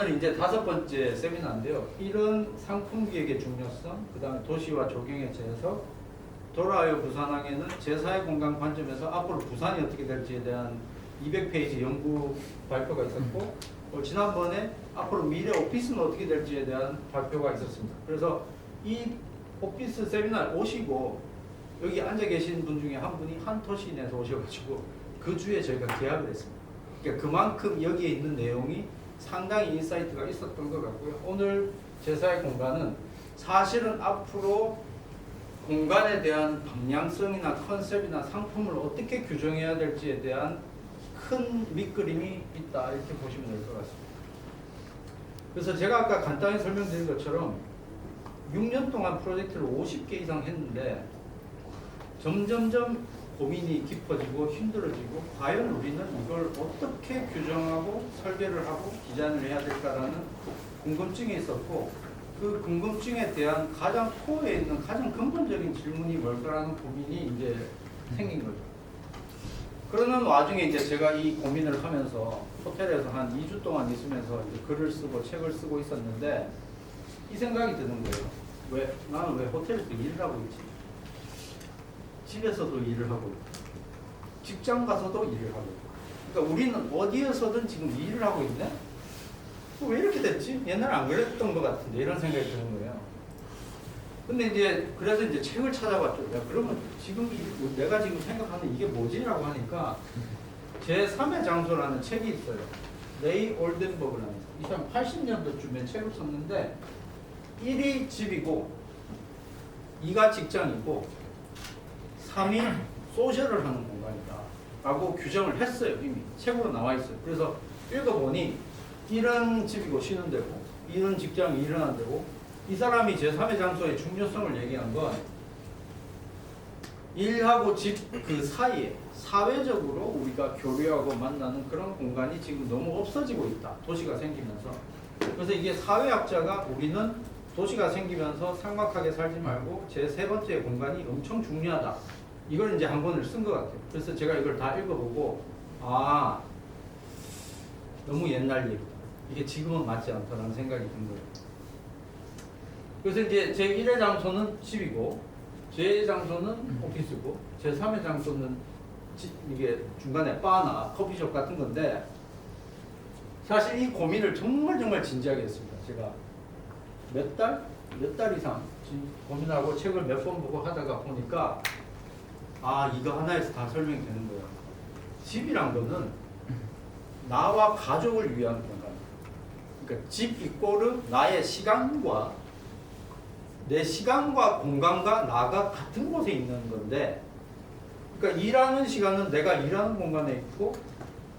오늘은 이제 5번째 세미나인데요. 이런 상품 기획의 중요성, 그 다음에 도시와 조경의 재해석, 돌아와요 부산항에는 제4의 공간 관점에서 앞으로 부산이 어떻게 될지에 대한 200페이지 연구 발표가 있었고, 지난번에 앞으로 미래 오피스는 어떻게 될지에 대한 발표가 있었습니다. 그래서 이 오피스 세미나에 오시고 여기 앉아 계신 분 중에 한 분이 한토시내에서 오셔가지고 그 주에 저희가 계약을 했습니다. 그러니까 그만큼 여기에 있는 내용이 상당히 인사이트가 있었던 것 같고요. 오늘 제4의 공간은 사실은 앞으로 공간에 대한 방향성이나 컨셉이나 상품을 어떻게 규정해야 될지에 대한 큰 밑그림이 있다, 이렇게 보시면 될 것 같습니다. 그래서 제가 아까 간단히 설명드린 것처럼 6년 동안 프로젝트를 50개 이상 했는데 점점점 고민이 깊어지고 힘들어지고, 과연 우리는 이걸 어떻게 규정하고 설계를 하고 디자인을 해야 될까라는 궁금증이 있었고, 그 궁금증에 대한 가장 코어에 있는 가장 근본적인 질문이 뭘까라는 고민이 이제 생긴 거죠. 그러는 와중에 이제 제가 이 고민을 하면서 호텔에서 한 2주 동안 있으면서 이제 글을 쓰고 책을 쓰고 있었는데 이 생각이 드는 거예요. 나는 왜 호텔에서 일을 하고 있지? 집에서도 일을 하고 있고, 직장 가서도 일을 하고 있고. 그러니까 우리는 어디에서든 지금 일을 하고 있네? 왜 이렇게 됐지? 옛날에 안 그랬던 것 같은데, 이런 생각이 드는 거예요. 근데 이제 그래서 이제 책을 찾아봤죠. 야, 그러면 지금 내가 지금 생각하는 이게 뭐지라고 하니까 제3의 장소라는 책이 있어요. 레이 올덴버그라는 이 사람 80년도쯤에 책을 썼는데 1이 집이고 2가 직장이고 3이 소셜을 하는 공간이다 라고 규정을 했어요. 이미 책으로 나와 있어요. 그래서 읽어보니 1은 집이고 쉬는 데고, 2는 직장이 일어나는 데고, 이 사람이 제3의 장소의 중요성을 얘기한 건 일하고 집 그 사이에 사회적으로 우리가 교류하고 만나는 그런 공간이 지금 너무 없어지고 있다, 도시가 생기면서. 그래서 이게 사회학자가 우리는 도시가 생기면서 삭막하게 살지 말고 제3번째 공간이 엄청 중요하다, 이걸 이제 한 권을 쓴 것 같아요. 그래서 제가 이걸 다 읽어보고, 아, 너무 옛날 얘기다, 이게 지금은 맞지 않다라는 생각이 든 거예요. 그래서 이제 제1의 장소는 집이고, 제2의 장소는 오피스고, 제3의 장소는 이게 중간에 바나 커피숍 같은 건데, 사실 이 고민을 정말 진지하게 했습니다. 제가 몇 달 이상 고민하고 책을 몇 번 보고 하다가 보니까, 아, 이거 하나에서 다 설명이 되는 거예요. 집이란 거는 나와 가족을 위한 공간. 그러니까 집 이꼬르 나의 시간과 내 시간과 공간과 나가 같은 곳에 있는 건데, 그러니까 일하는 시간은 내가 일하는 공간에 있고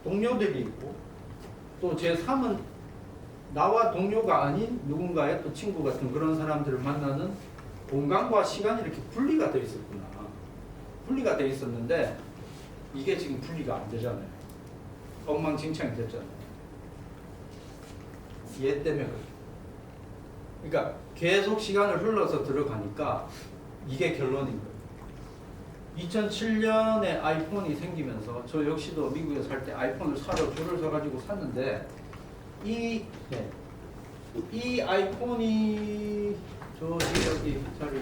동료들이 있고, 또 제3은 나와 동료가 아닌 누군가의 또 친구 같은 그런 사람들을 만나는 공간과 시간이 이렇게 분리가 되어 있었구나. 분리가 되어 있었는데 이게 지금 분리가 안 되잖아요. 엉망진창이 됐잖아요. 얘 때문에 그래요. 그러니까 계속 시간을 흘러서 들어가니까 이게 결론인 거예요. 2007년에 아이폰이 생기면서 저 역시도 미국에 살 때 아이폰을 사러 줄을 서가지고 샀는데, 이 아이폰이 여기 자리,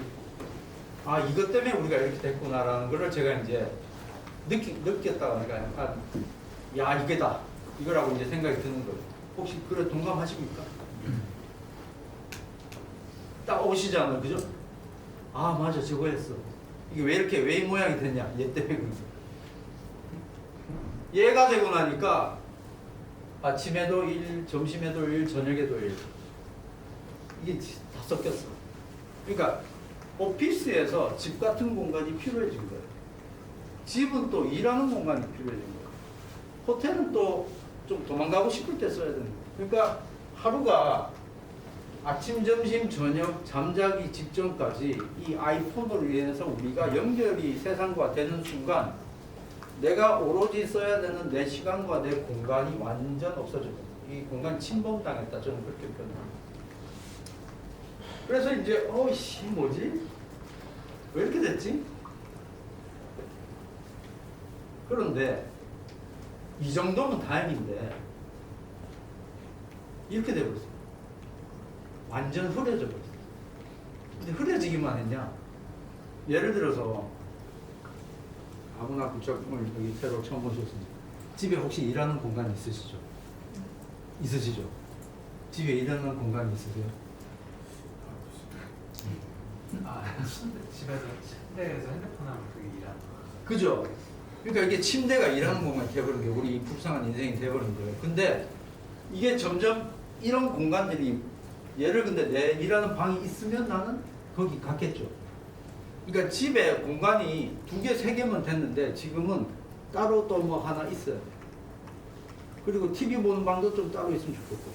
아, 이것 때문에 우리가 이렇게 됐구나라는 걸 제가 이제 느꼈다가 약간, 야, 이게다, 이거라고 이제 생각이 드는 거예요. 혹시 그래 동감하십니까? 딱 오시잖아요, 그죠? 아, 맞아, 저거 했어. 이게 왜 이렇게 왜 이 모양이 됐냐? 얘 때문에 그런 거예요. 얘가 되고 나니까 아침에도 일, 점심에도 일, 저녁에도 일, 이게 다 섞였어. 그러니까 오피스에서 집 같은 공간이 필요해진 거예요. 집은 또 일하는 공간이 필요해진 거예요. 호텔은 또 좀 도망가고 싶을 때 써야 되는 거예요. 그러니까 하루가 아침, 점심, 저녁, 잠자기 직전까지 이 아이폰으로 인해서 우리가 연결이 세상과 되는 순간 내가 오로지 써야 되는 내 시간과 내 공간이 완전 없어졌거든요. 이 공간이 침범당했다, 저는 그렇게 표현합니다. 그래서 이제 어이씨, 뭐지? 왜 이렇게 됐지? 그런데 이 정도면 다행인데 이렇게 돼버렸어요. 완전 흐려져 버렸어요. 근데 흐려지기만 했냐? 예를 들어서 아무나 그쪽을 여기 새로 처음 오셨습니다. 집에 혹시 일하는 공간이 있으시죠? 있으시죠? 집에 일하는 공간이 있으세요? 집에서 침대에서 핸드폰 하면 그게 일하는 거. 그죠? 그러니까 이게 침대가 일하는 공간이 돼버린 게 우리 불쌍한 인생이 돼버린 거예요. 근데 이게 점점 이런 공간들이 얘를 근데 내 일하는 방이 있으면 나는 거기 갔겠죠. 그러니까 집에 공간이 2개, 3개면 됐는데 지금은 따로 또 뭐 하나 있어요. 그리고 TV 보는 방도 좀 따로 있으면 좋겠고,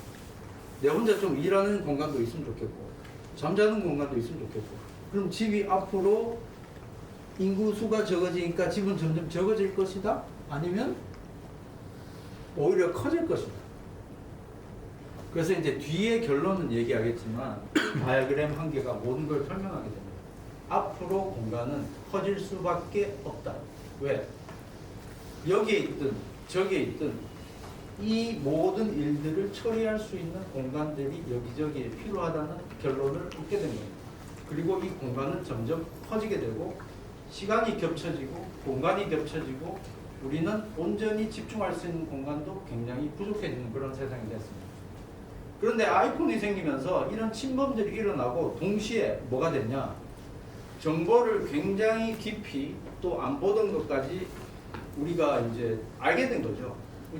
내 혼자 좀 일하는 공간도 있으면 좋겠고, 잠자는 공간도 있으면 좋겠고. 그럼 집이 앞으로 인구 수가 적어지니까 집은 점점 적어질 것이다? 아니면 오히려 커질 것이다? 그래서 이제 뒤에 결론은 얘기하겠지만 다이어그램 한 개가 모든 걸 설명하게 됩니다. 앞으로 공간은 커질 수밖에 없다. 왜? 여기에 있든 저기에 있든 이 모든 일들을 처리할 수 있는 공간들이 여기저기에 필요하다는 결론을 얻게 된 겁니다. 그리고 이 공간은 점점 커지게 되고 시간이 겹쳐지고 공간이 겹쳐지고 우리는 온전히 집중할 수 있는 공간도 굉장히 부족해지는 그런 세상이 됐습니다. 그런데 아이폰이 생기면서 이런 침범들이 일어나고 동시에 뭐가 됐냐? 정보를 굉장히 깊이 또 안 보던 것까지 우리가 이제 알게 된 거죠.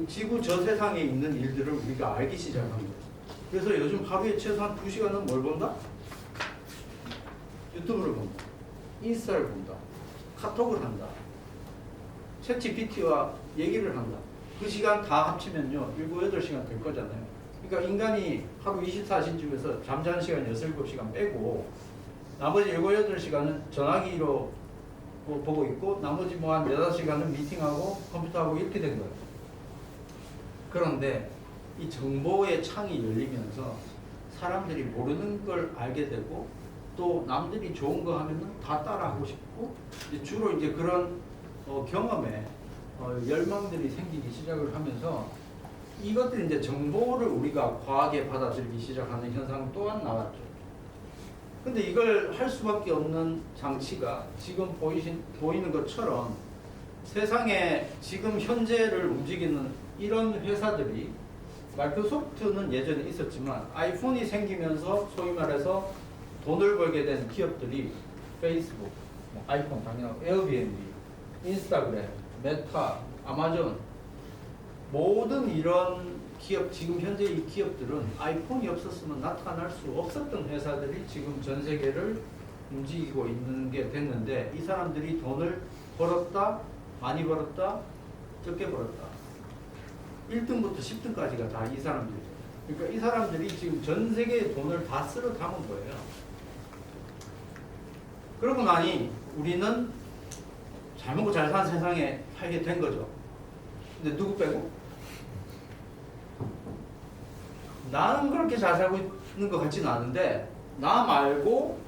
지구 저 세상에 있는 일들을 우리가 알기 시작한 거죠. 그래서 요즘 하루에 최소한 2시간은 뭘 본다? 유튜브를 본다. 인스타를 본다. 카톡을 한다. 챗GPT와 얘기를 한다. 그 시간 다 합치면요 7, 8시간 될 거잖아요. 그러니까 인간이 하루 24시간 중에서 잠자는 시간 6, 7시간 빼고 나머지 7, 8시간은 전화기로 보고 있고 나머지 뭐 한 4, 5시간은 미팅하고 컴퓨터하고 이렇게 된 거예요. 그런데 이 정보의 창이 열리면서 사람들이 모르는 걸 알게 되고 또 남들이 좋은 거 하면은 다 따라하고 싶고 주로 이제 그런 경험에 열망들이 생기기 시작을 하면서 이것들이 이제 정보를 우리가 과하게 받아들이기 시작하는 현상 또한 나왔죠. 근데 이걸 할 수밖에 없는 장치가 지금 보이는 것처럼 세상에 지금 현재를 움직이는 이런 회사들이 마이크로소프트는 예전에 있었지만 아이폰이 생기면서 소위 말해서 돈을 벌게 된 기업들이 페이스북, 아이폰 당연하고 에어비앤비, 인스타그램, 메타, 아마존 모든 이런 기업, 지금 현재 이 기업들은 아이폰이 없었으면 나타날 수 없었던 회사들이 지금 전 세계를 움직이고 있는 게 됐는데 이 사람들이 돈을 벌었다, 많이 벌었다, 적게 벌었다. 1등부터 10등까지가 다 이 사람들이죠. 그러니까 이 사람들이 지금 전 세계의 돈을 다 쓸어 담은 거예요. 그러고 나니 우리는 잘 먹고 잘 사는 세상에 살게 된 거죠. 근데 누구 빼고? 나는 그렇게 잘 살고 있는 것 같지는 않은데 나 말고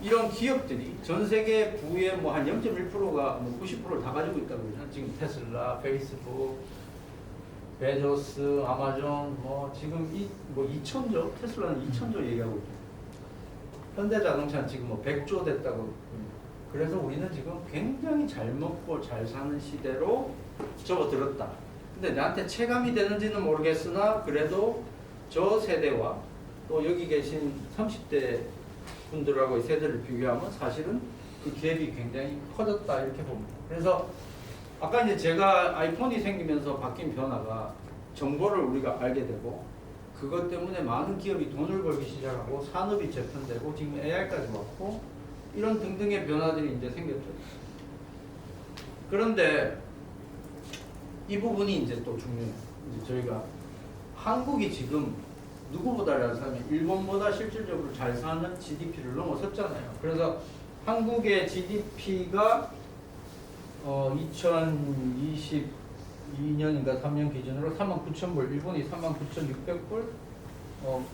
이런 기업들이 전 세계 부의 뭐 한 0.1%가 뭐 90%를 다 가지고 있다고 그러잖아요. 지금 테슬라, 페이스북, 베조스, 아마존 뭐 지금 뭐 2천조, 테슬라는 2천조 얘기하고 있죠. 현대자동차는 지금 뭐 100조 됐다고. 그래서 우리는 지금 굉장히 잘 먹고 잘 사는 시대로 접어들었다. 근데 나한테 체감이 되는지는 모르겠으나 그래도 저 세대와 또 여기 계신 30대 분들하고의 세대를 비교하면 사실은 그 갭이 굉장히 커졌다 이렇게 봅니다. 그래서 아까 이제 제가 아이폰이 생기면서 바뀐 변화가 정보를 우리가 알게 되고 그것 때문에 많은 기업이 돈을 벌기 시작하고 산업이 재편되고 지금 AI까지 왔고 이런 등등의 변화들이 이제 생겼죠. 그런데 이 부분이 이제 또 중요해요. 이제 저희가 한국이 지금 누구보다 잘 사면 일본보다 실질적으로 잘 사는 GDP를 넘어섰잖아요. 그래서 한국의 GDP가 2022년인가 3년 기준으로 39,000불, 일본이 39,600불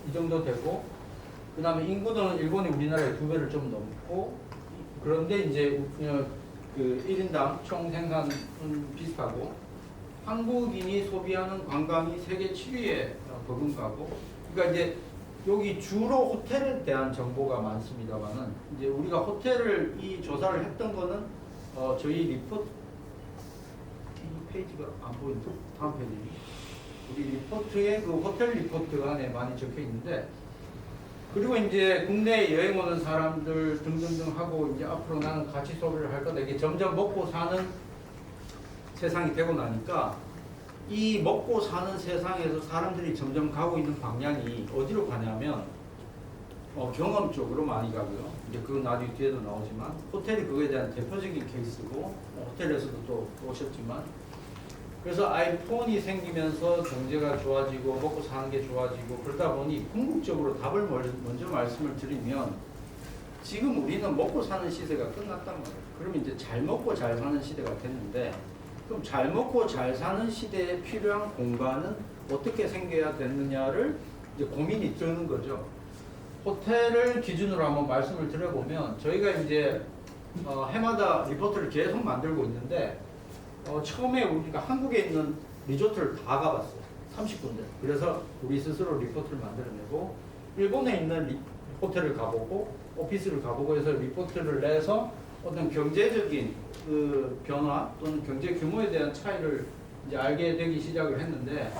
이 정도 되고 그 다음에 인구는 일본이 우리나라의 2배를 좀 넘고 그런데 이제 그 1인당 총 생산은 비슷하고 한국인이 소비하는 관광이 세계 7위에 버금가고 그러니까 이제 여기 주로 호텔에 대한 정보가 많습니다만은 이제 우리가 호텔을 이 조사를 했던 거는 저희 리포트 이 페이지가 안 보이는데 다음 페이지 우리 리포트에 그 호텔 리포트 안에 많이 적혀 있는데 그리고 이제 국내에 여행 오는 사람들 등등등 하고 이제 앞으로 나는 가치 소비를 할 거다 이게 점점 먹고 사는 세상이 되고 나니까 이 먹고 사는 세상에서 사람들이 점점 가고 있는 방향이 어디로 가냐면 경험 쪽으로 많이 가고요. 이제 그건 나중에 뒤에도 나오지만 호텔이 그거에 대한 대표적인 케이스고 호텔에서도 또 오셨지만 그래서 아이폰이 생기면서 경제가 좋아지고 먹고 사는 게 좋아지고 그러다 보니 궁극적으로 답을 먼저 말씀을 드리면 지금 우리는 먹고 사는 시대가 끝났단 말이에요. 그러면 이제 잘 먹고 잘 사는 시대가 됐는데 그럼 잘 먹고 잘 사는 시대에 필요한 공간은 어떻게 생겨야 되느냐를 이제 고민이 드는 거죠. 호텔을 기준으로 한번 말씀을 드려보면 저희가 이제 해마다 리포트를 계속 만들고 있는데 처음에 우리가 한국에 있는 리조트를 다 가봤어요. 30군데. 그래서 우리 스스로 리포트를 만들어내고 일본에 있는 호텔을 가보고 오피스를 가보고 해서 리포트를 내서 어떤 경제적인 그 변화 또는 경제 규모에 대한 차이를 이제 알게 되기 시작을 했는데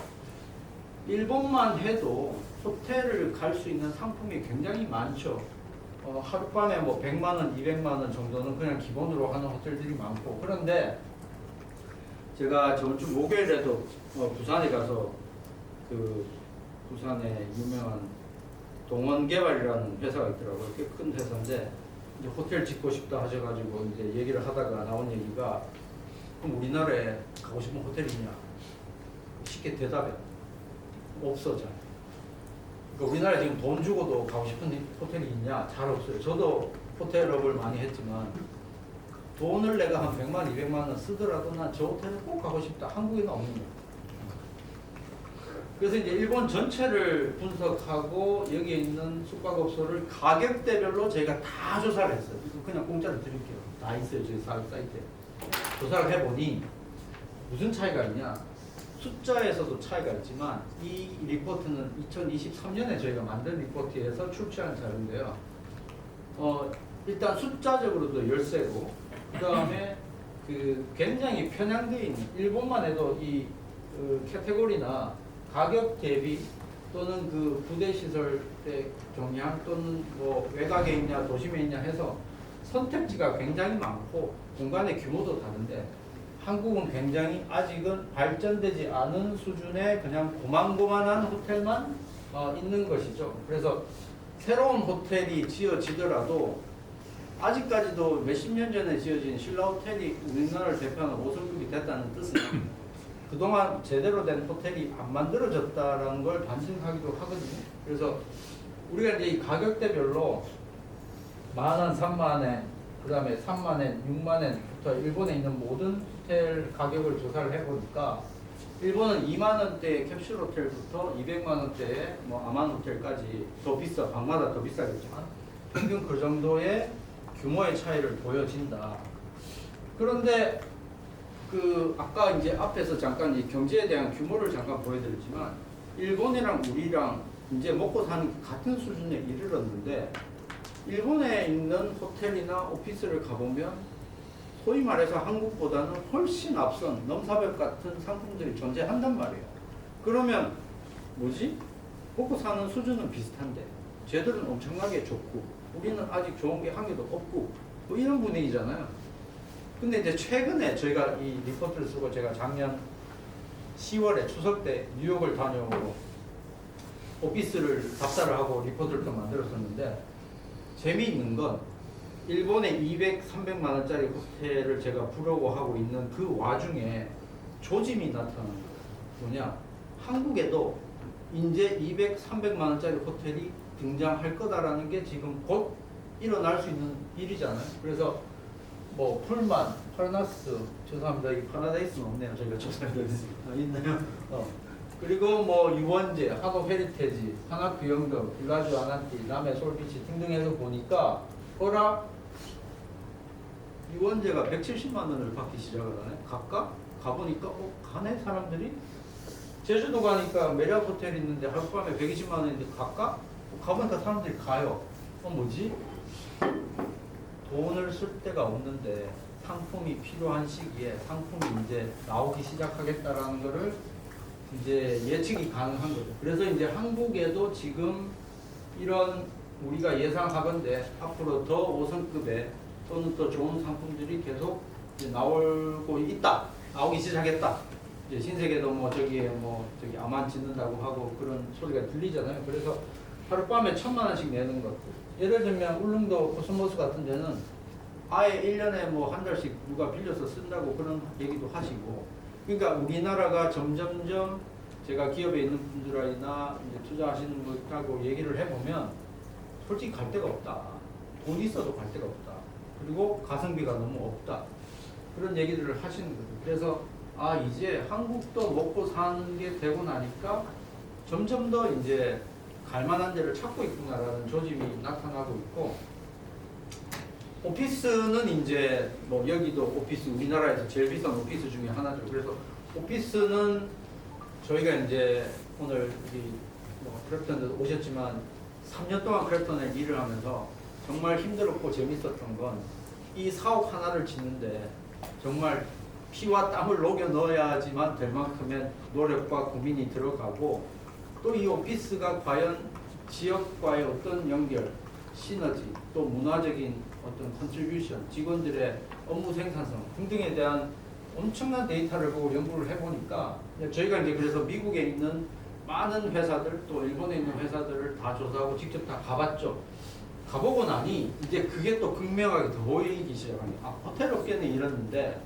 일본만 해도 호텔을 갈 수 있는 상품이 굉장히 많죠. 하룻밤에 뭐 100만 원, 200만 원 정도는 그냥 기본으로 하는 호텔들이 많고 그런데 제가 저번 주 목요일에도 부산에 가서 그 부산에 유명한 동원개발이라는 회사가 있더라고요. 꽤 큰 회사인데 이제 호텔 짓고 싶다 하셔가지고 이제 얘기를 하다가 나온 얘기가 그럼 우리나라에 가고 싶은 호텔이 있냐? 쉽게 대답해. 없어 잘. 그러니까 우리나라에 지금 돈 주고도 가고 싶은 호텔이 있냐? 잘 없어요. 저도 호텔업을 많이 했지만 돈을 내가 한 100만, 200만 원 쓰더라도 난 저 호텔에 꼭 가고 싶다. 한국에는 없는 거예요. 그래서 이제 일본 전체를 분석하고 여기에 있는 숙박업소를 가격대별로 저희가 다 조사를 했어요. 이거 그냥 공짜로 드릴게요. 다 있어요. 저희 사이트에. 조사를 해보니 무슨 차이가 있냐. 숫자에서도 차이가 있지만 이 리포트는 2023년에 저희가 만든 리포트에서 출시한 자료인데요. 일단 숫자적으로도 열세고 그 다음에 그 굉장히 편향되어 있는 일본만 해도 이 카테고리나 가격 대비 또는 그 부대 시설의 경향 또는 뭐 외곽에 있냐 도심에 있냐 해서 선택지가 굉장히 많고 공간의 규모도 다른데 한국은 굉장히 아직은 발전되지 않은 수준의 그냥 고만고만한 호텔만 있는 것이죠. 그래서 새로운 호텔이 지어지더라도 아직까지도 몇십 년 전에 지어진 신라 호텔이 우리나라를 대표하는 5성급이 됐다는 뜻은 그동안 제대로 된 호텔이 안 만들어졌다는 걸 반증하기도 하거든요. 그래서 우리가 이제 이 가격대별로 10,000원, 30,000원, 그 다음에 30,000원, 60,000원부터 일본에 있는 모든 호텔 가격을 조사를 해보니까 일본은 20,000원대 캡슐 호텔부터 200만원대의 뭐 아만 호텔까지 더 비싸, 방마다 더 비싸겠지만 평균 그 정도의 규모의 차이를 보여진다. 그런데 그 아까 이제 앞에서 잠깐 이 경제에 대한 규모를 잠깐 보여드렸지만 일본이랑 우리랑 이제 먹고 사는 같은 수준에 이르렀는데 일본에 있는 호텔이나 오피스를 가보면 소위 말해서 한국보다는 훨씬 앞선 넘사벽 같은 상품들이 존재한단 말이에요. 그러면 뭐지? 먹고 사는 수준은 비슷한데 쟤들은 엄청나게 좋고 우리는 아직 좋은 게 한 개도 없고 뭐 이런 분위기잖아요. 근데 이제 최근에 저희가 이 리포트를 쓰고 제가 작년 10월에 추석 때 뉴욕을 다녀오고 오피스를 답사를 하고 리포트를 또 만들었었는데 재미있는 건 일본의 200, 300만 원짜리 호텔을 제가 부려고 하고 있는 그 와중에 조짐이 나타나는 거예요. 뭐냐? 한국에도 이제 200, 300만 원짜리 호텔이 등장할 거다라는 게 지금 곧 일어날 수 있는 일이잖아요. 그래서 뭐 풀만, 파라나스, 죄송합니다. 이 파라다이스는 없네요. 저희가 조사해드렸습니다. 있나요? 그리고 뭐 유원제, 한옥 헤리테지, 한학교 영등, 빌라주 아난티, 남해 솔비치 등등 해서 보니까 유원제가 170만 원을 받기 시작을 하네. 각각 가보니까 가네 사람들이. 제주도 가니까 메리엇 호텔 있는데 하룻밤에 120만 원인데 갈까? 가보니까 사람들이 가요. 뭐지? 돈을 쓸 데가 없는데 상품이 필요한 시기에 상품이 이제 나오기 시작하겠다라는 거를 이제 예측이 가능한 거죠. 그래서 이제 한국에도 지금 이런 우리가 예상하건대 앞으로 더 5성급의 또는 더 좋은 상품들이 계속 이제 나오고 있다. 나오기 시작했다. 이제 신세계도 뭐 저기에 뭐 저기 암만 짓는다고 하고 그런 소리가 들리잖아요. 그래서 하룻밤에 1,000만 원씩 내는 것들. 예를 들면 울릉도 코스모스 같은 데는 아예 1년에 뭐 한 달씩 누가 빌려서 쓴다고 그런 얘기도 하시고. 그러니까 우리나라가 점점점 제가 기업에 있는 분들이나 이제 투자하시는 분하고 얘기를 해보면 솔직히 갈 데가 없다. 돈 있어도 갈 데가 없다. 그리고 가성비가 너무 없다. 그런 얘기들을 하시는 거죠. 그래서 이제 한국도 먹고 사는 게 되고 나니까 점점 더 이제 갈만한 데를 찾고 있구나라는 조짐이 나타나고 있고, 오피스는 이제 뭐 여기도 오피스 우리나라에서 제일 비싼 오피스 중에 하나죠. 그래서 오피스는 저희가 이제 오늘 여기 뭐 크래프톤에도 오셨지만 3년 동안 크래프톤에 일을 하면서 정말 힘들었고 재밌었던 건 이 사옥 하나를 짓는데 정말 피와 땀을 녹여 넣어야지만 될 만큼의 노력과 고민이 들어가고, 또 이 오피스가 과연 지역과의 어떤 연결, 시너지, 또 문화적인 어떤 컨트리뷰션, 직원들의 업무 생산성 등등에 대한 엄청난 데이터를 보고 연구를 해보니까 저희가 이제 그래서 미국에 있는 많은 회사들 또 일본에 있는 회사들을 다 조사하고 직접 다 가봤죠. 가보고 나니 이제 그게 또 극명하게 더 보이기 시작합니다. 호텔 업계는 이러는데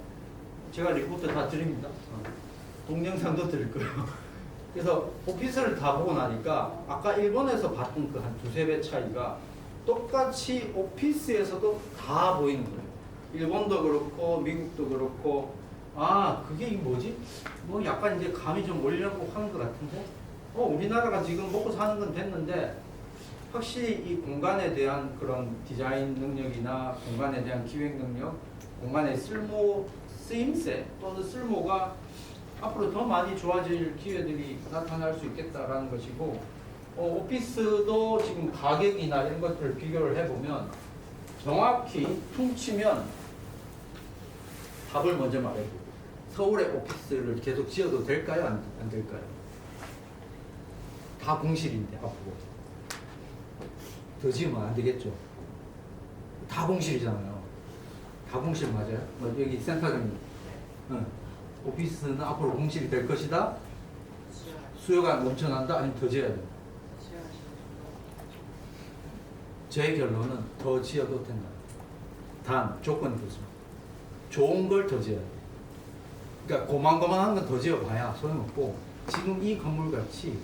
제가 리포트 다 드립니다. 동영상도 드릴 거예요. 그래서 오피스를 다 보고 나니까 아까 일본에서 봤던 그 한 두세 배 차이가 똑같이 오피스에서도 다 보이는 거예요. 일본도 그렇고 미국도 그렇고 그게 뭐지? 뭐 약간 이제 감이 좀 오려고 하는 것 같은데 우리나라가 지금 먹고 사는 건 됐는데 확실히 이 공간에 대한 그런 디자인 능력이나 공간에 대한 기획 능력, 공간의 쓰임새 또는 쓸모가 앞으로 더 많이 좋아질 기회들이 나타날 수 있겠다라는 것이고, 오피스도 지금 가격이나 이런 것들을 비교를 해보면 정확히 퉁치면 답을 먼저 말해보고, 서울에 오피스를 계속 지어도 될까요? 안 될까요? 다 공실인데 앞으로 더 지으면 안 되겠죠. 다 공실이잖아요. 다 공실 맞아요? 뭐 여기 센터장님, 오피스는 앞으로 공실이 될 것이다. 수요가 넘쳐난다. 아니면 더 지어야 된다. 제 결론은 더 지어도 된다. 단 조건이 그렇습니다. 좋은 걸 더 지어야 돼. 그러니까 고만고만한 건 더 지어봐야 소용없고, 지금 이 건물 같이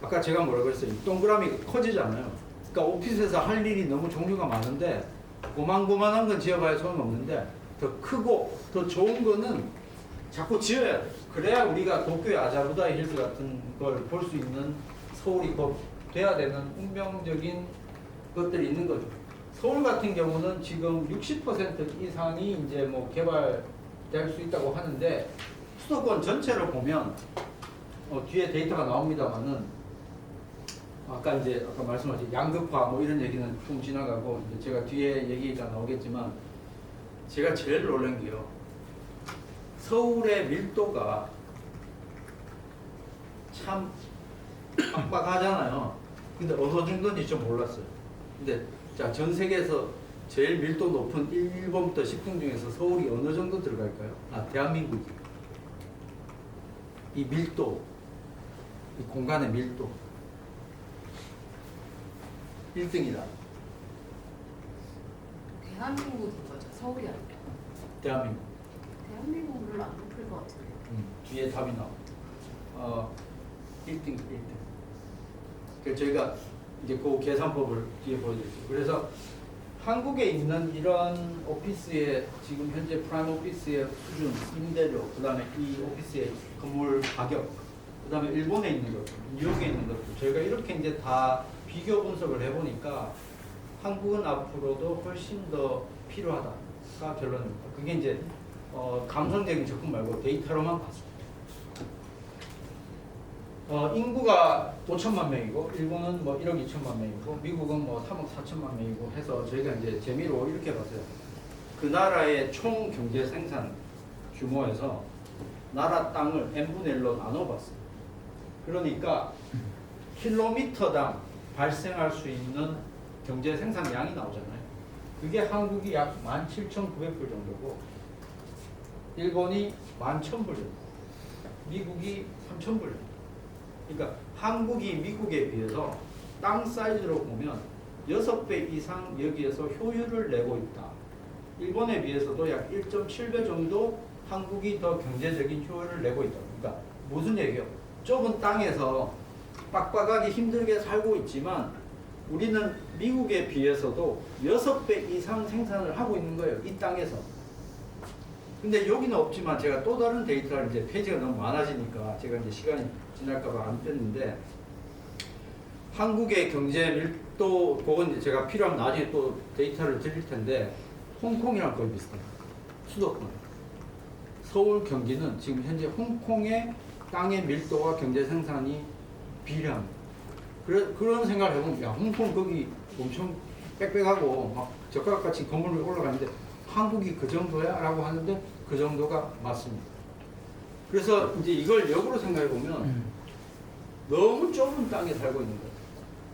아까 제가 뭐라고 했어요? 동그라미가 커지잖아요. 그러니까 오피스에서 할 일이 너무 종류가 많은데 고만고만한 건 지어봐야 소용없는데 더 크고 더 좋은 거는 자꾸 지어야 돼. 그래야 우리가 도쿄의 아자부다의 힐스 같은 걸 볼 수 있는 서울이 곧 돼야 되는 운명적인 것들이 있는 거죠. 서울 같은 경우는 지금 60% 이상이 이제 뭐 개발될 수 있다고 하는데 수도권 전체를 보면 뒤에 데이터가 나옵니다만은 아까 말씀하신 양극화 뭐 이런 얘기는 좀 지나가고 이제 제가 뒤에 얘기가 나오겠지만 제가 제일 놀란 게요. 서울의 밀도가 참 빡빡하잖아요. 근데 어느 정도인지 좀 몰랐어요. 근데 자, 전 세계에서 제일 밀도 높은 1번부터 10등 중에서 서울이 어느 정도 들어갈까요? 대한민국이. 이 밀도, 이 공간의 밀도 1등이다. 대한민국인 거죠. 서울이 아니라. 대한민국. 대한민국은 별로 안 높을 것 같은데. 뒤에 답이 나와. 1등. 그래서 저희가 이제 그 계산법을 뒤에 보여드릴게요. 그래서 한국에 있는 이런 오피스의 지금 현재 프라임 오피스의 수준, 임대료, 그 다음에 이 오피스의 건물 가격, 그 다음에 일본에 있는 것, 뉴욕에 있는 것들, 저희가 이렇게 이제 다 비교 분석을 해보니까 한국은 앞으로도 훨씬 더 필요하다가 결론입니다. 그게 이제 감성적인 접근 말고 데이터로만 봤습니다. 인구가 5천만 명이고 일본은 뭐 1억 2천만 명이고 미국은 뭐 3억 4천만 명이고 해서 저희가 이제 재미로 이렇게 봤어요. 그 나라의 총 경제 생산 규모에서 나라 땅을 n분의 1로 나눠봤어요. 그러니까 킬로미터당 발생할 수 있는 경제 생산량이 나오잖아요. 그게 한국이 약 17,900불 정도고 일본이 11,000불 정도, 미국이 3,000불 정도. 그러니까 한국이 미국에 비해서 땅 사이즈로 보면 6배 이상 여기에서 효율을 내고 있다. 일본에 비해서도 약 1.7배 정도 한국이 더 경제적인 효율을 내고 있다. 그러니까 무슨 얘기예요? 좁은 땅에서 빡빡하게 힘들게 살고 있지만 우리는 미국에 비해서도 6배 이상 생산을 하고 있는 거예요. 이 땅에서. 근데 여기는 없지만 제가 또 다른 데이터를 이제 페이지가 너무 많아지니까 제가 이제 시간이 지날까봐 안 뺐는데 한국의 경제 밀도 그건 이제 제가 필요하면 나중에 또 데이터를 드릴 텐데 홍콩이랑 거의 비슷해요. 수도권. 서울 경기는 지금 현재 홍콩의 땅의 밀도와 경제 생산이 비례합니다. 그런 생각을 해보면 야 홍콩 거기 엄청 빽빽하고 막 젓가락같이 건물 위에 올라가는데 한국이 그 정도야? 라고 하는데 그 정도가 맞습니다. 그래서 이제 이걸 역으로 생각해 보면 너무 좁은 땅에 살고 있는 거예요.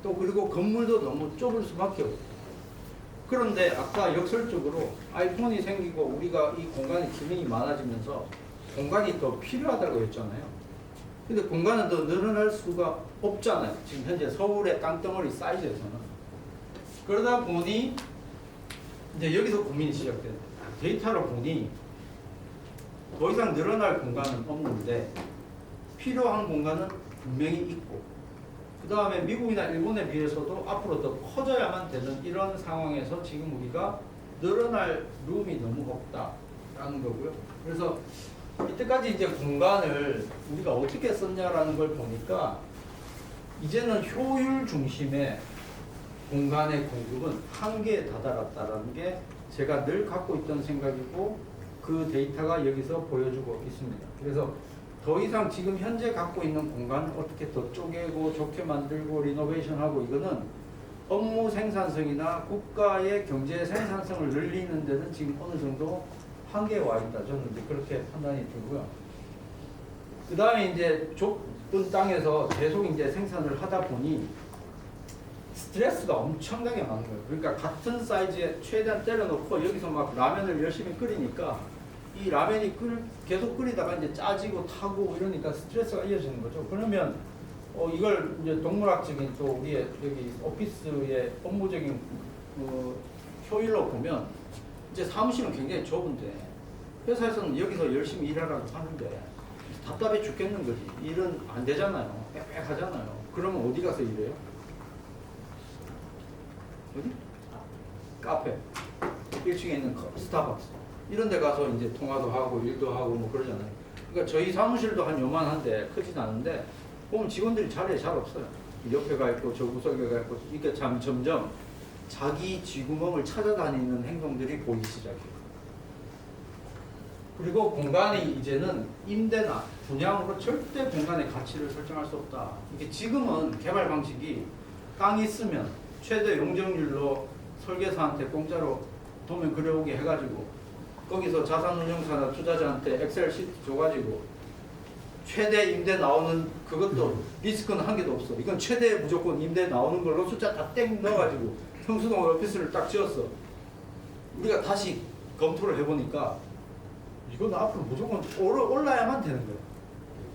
또 그리고 건물도 너무 좁을 수밖에 없어요. 그런데 아까 역설적으로 아이폰이 생기고 우리가 이 공간의 기능이 많아지면서 공간이 더 필요하다고 했잖아요. 근데 공간은 더 늘어날 수가 없잖아요. 지금 현재 서울의 땅덩어리 사이즈에서는. 그러다 보니 이제 여기서 고민이 시작돼요. 데이터로 보니 더 이상 늘어날 공간은 없는데 필요한 공간은 분명히 있고 그 다음에 미국이나 일본에 비해서도 앞으로 더 커져야만 되는 이런 상황에서 지금 우리가 늘어날 룸이 너무 없다라는 거고요. 그래서 이때까지 이제 공간을 우리가 어떻게 썼냐라는 걸 보니까 이제는 효율 중심의 공간의 공급은 한계에 다다랐다라는 게 제가 늘 갖고 있던 생각이고 그 데이터가 여기서 보여주고 있습니다. 그래서 더 이상 지금 현재 갖고 있는 공간을 어떻게 더 쪼개고 좋게 만들고 리노베이션하고 이거는 업무 생산성이나 국가의 경제 생산성을 늘리는 데는 지금 어느 정도 한계에 와 있다. 저는 이제 그렇게 판단이 들고요. 그 다음에 이제 좁은 땅에서 계속 이제 생산을 하다 보니 스트레스가 엄청나게 많은 거예요. 그러니까 같은 사이즈에 최대한 때려놓고 여기서 막 라면을 열심히 끓이니까 이 라면이 계속 끓이다가 이제 짜지고 타고 이러니까 스트레스가 이어지는 거죠. 그러면 이걸 이제 동물학적인 또 우리의 여기 오피스의 업무적인 효율로 보면 이제 사무실은 굉장히 좁은데 회사에서는 여기서 열심히 일하라고 하는데 답답해 죽겠는 거지. 일은 안 되잖아요. 빽빽하잖아요. 그러면 어디 가서 일해요? 어디? 카페. 1층에 있는 스타벅스. 이런 데 가서 이제 통화도 하고 일도 하고 뭐 그러잖아요. 그러니까 저희 사무실도 한 요만한데 크진 않은데 보면 직원들이 자리에 잘 없어요. 옆에 가 있고 저 구석에 가 있고 이게 참 점점 자기 쥐구멍을 찾아다니는 행동들이 보이기 시작해요. 그리고 공간이 이제는 임대나 분양으로 절대 공간의 가치를 설정할 수 없다. 이게 지금은 개발 방식이 땅이 있으면 최대 용적률로 설계사한테 공짜로 도면 그려오게 해가지고 거기서 자산운용사나 투자자한테 엑셀 시트 줘가지고 최대 임대 나오는 그것도 리스크는 한 개도 없어. 이건 최대 무조건 임대 나오는 걸로 숫자 다 땡 넣어가지고 성수동 오피스를 딱 지었어. 우리가 다시 검토를 해보니까 이건 앞으로 무조건 올라야만 되는 거예요.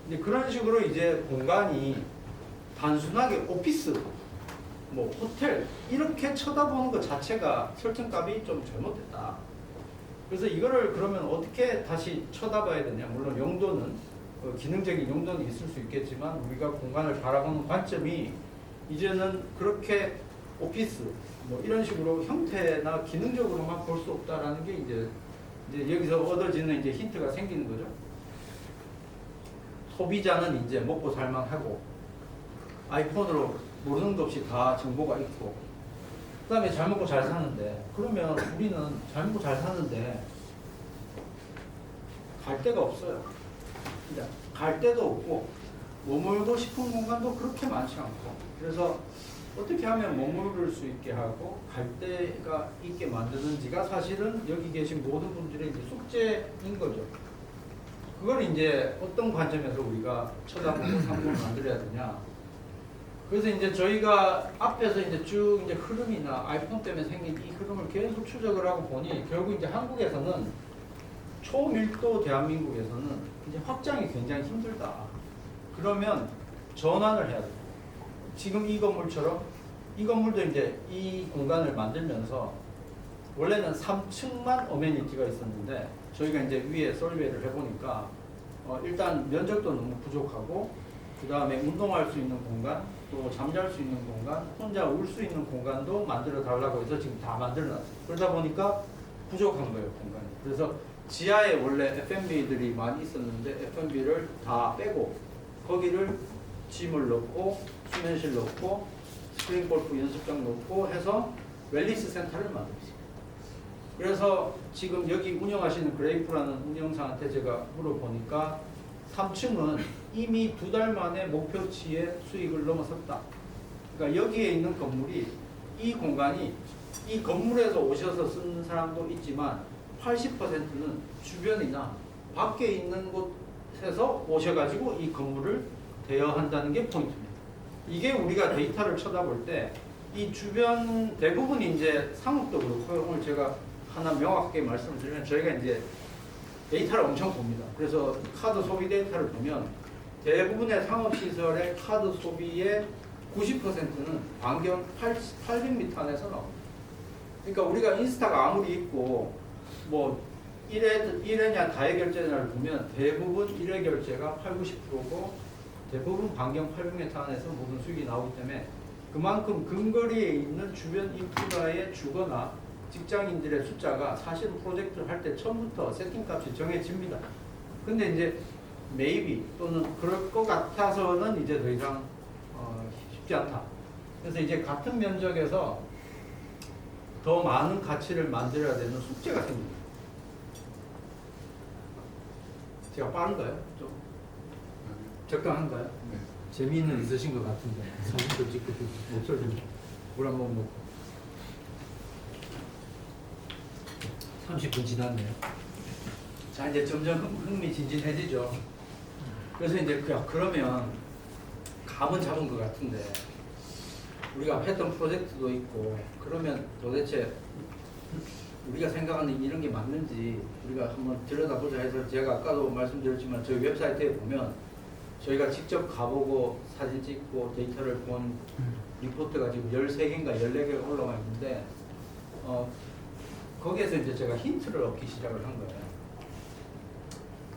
이제 그런 식으로 이제 공간이 단순하게 오피스, 뭐 호텔 이렇게 쳐다보는 것 자체가 설정값이 좀 잘못됐다. 그래서 이거를 그러면 어떻게 다시 쳐다봐야 되냐? 물론 용도는 기능적인 용도는 있을 수 있겠지만 우리가 공간을 바라보는 관점이 이제는 그렇게 오피스 뭐 이런 식으로 형태나 기능적으로만 볼 수 없다라는 게 이제 여기서 얻어지는 이제 힌트가 생기는 거죠. 소비자는 이제 먹고 살만하고 아이폰으로 모르는 것 없이 다 정보가 있고 그 다음에 잘 먹고 잘 사는데 그러면 우리는 잘 먹고 잘 사는데 갈 데가 없어요. 갈 데도 없고 머물고 싶은 공간도 그렇게 많지 않고, 그래서 어떻게 하면 머무를 수 있게 하고 갈 데가 있게 만드는지가 사실은 여기 계신 모든 분들의 이제 숙제인 거죠. 그걸 이제 어떤 관점에서 우리가 쳐다보고 상품을 만들어야 되냐. 그래서 이제 저희가 앞에서 이제 쭉 이제 흐름이나 아이폰 때문에 생긴 이 흐름을 계속 추적을 하고 보니 결국 이제 한국에서는 초밀도 대한민국에서는 이제 확장이 굉장히 힘들다. 그러면 전환을 해야 돼요. 지금 이 건물처럼 이 건물도 이제 이 공간을 만들면서 원래는 3층만 어메니티가 있었는데 저희가 이제 위에 설베이를 해보니까 일단 면적도 너무 부족하고 그 다음에 운동할 수 있는 공간, 또 잠잘 수 있는 공간, 혼자 울 수 있는 공간도 만들어 달라고 해서 지금 다 만들어 놨어요. 그러다 보니까 부족한 거예요, 공간이. 그래서 지하에 원래 F&B들이 많이 있었는데 F&B를 다 빼고 거기를 짐을 넣고 수면실 넣고 스프링 골프 연습장 넣고 해서 웰니스 센터를 만들었어요. 그래서 지금 여기 운영하시는 그레이프라는 운영사한테 제가 물어보니까 3층은 이미 2달 만에 목표치의 수익을 넘어섰다. 그러니까 여기에 있는 건물이 이 공간이 이 건물에서 오셔서 쓰는 사람도 있지만 80%는 주변이나 밖에 있는 곳에서 오셔가지고 이 건물을 대여한다는 게 포인트입니다. 이게 우리가 데이터를 쳐다볼 때 이 주변 대부분이 이제 상업도 그렇고요. 오늘 제가 하나 명확하게 말씀을 드리면 저희가 이제 데이터를 엄청 봅니다. 그래서 카드 소비 데이터를 보면 대부분의 상업시설의 카드 소비의 90%는 반경 800m 안에서 나옵니다. 그러니까 우리가 인스타가 아무리 있고 뭐 1회냐 다회 결제냐를 보면 대부분 1회 결제가 80~90%고 대부분 반경 800m 안에서 모든 수익이 나오기 때문에 그만큼 근거리에 있는 주변 인프라에 주거나 직장인들의 숫자가 사실은 프로젝트를 할 때 처음부터 세팅값이 정해집니다. 근데 이제 maybe 또는 그럴 것 같아서는 이제 더 이상 쉽지 않다. 그래서 이제 같은 면적에서 더 많은 가치를 만들어야 되는 숙제가 생깁니다. 제가 빠른가요? 좀 적당한가요? 네. 재미는 있으신 것 같은데 사진도 찍고 목소리도 물 한 번 먹고 30분 지났네요. 자 이제 점점 흥미진진해지죠. 그래서 이제 그러면 감은 잡은 것 같은데 우리가 했던 프로젝트도 있고 그러면 도대체 우리가 생각하는 이런 게 맞는지 우리가 한번 들여다보자 해서 제가 아까도 말씀드렸지만 저희 웹사이트에 보면 저희가 직접 가보고 사진 찍고 데이터를 본 리포트가 지금 13개인가 14개가 올라와 있는데 거기에서 이제 제가 힌트를 얻기 시작을 한 거예요.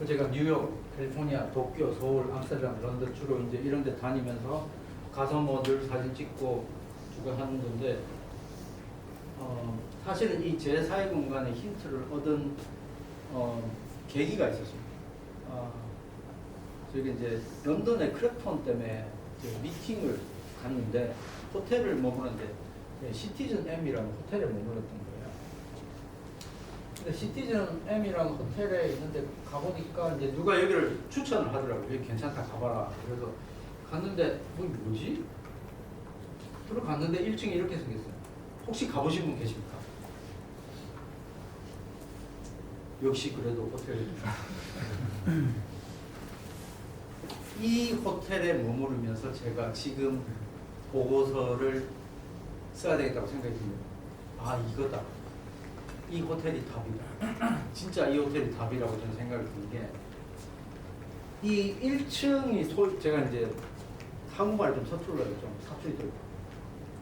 제가 뉴욕, 캘리포니아, 도쿄, 서울, 암스테르담, 런던 주로 이제 이런 데 다니면서 가서 뭐 늘 사진 찍고 주고 하는 건데 사실은 이 제4의 공간의 힌트를 얻은 계기가 있었습니다. 저기 이제 런던의 크래프톤 때문에 미팅을 갔는데 호텔을 머무는데 시티즌 M이라는 호텔에 머물렀던 거예요. 근데 시티즌 M이라는 호텔에 있는데 가보니까 이제 누가 여기를 추천을 하더라고요. 여기 괜찮다 가봐라. 그래서 갔는데 뭐지? 들어갔는데 1층이 이렇게 생겼어요. 혹시 가보신 분 계십니까? 역시 그래도 호텔. 이 호텔에 머무르면서 제가 지금 보고서를 써야 되겠다고 생각이 듭니다. 아 이거다. 이 호텔이 답이다. 진짜 이 호텔이 답이라고 저는 생각이 드는 게 이 1층이 제가 이제 한국말이 좀 서툴러요. 좀 사투리 들고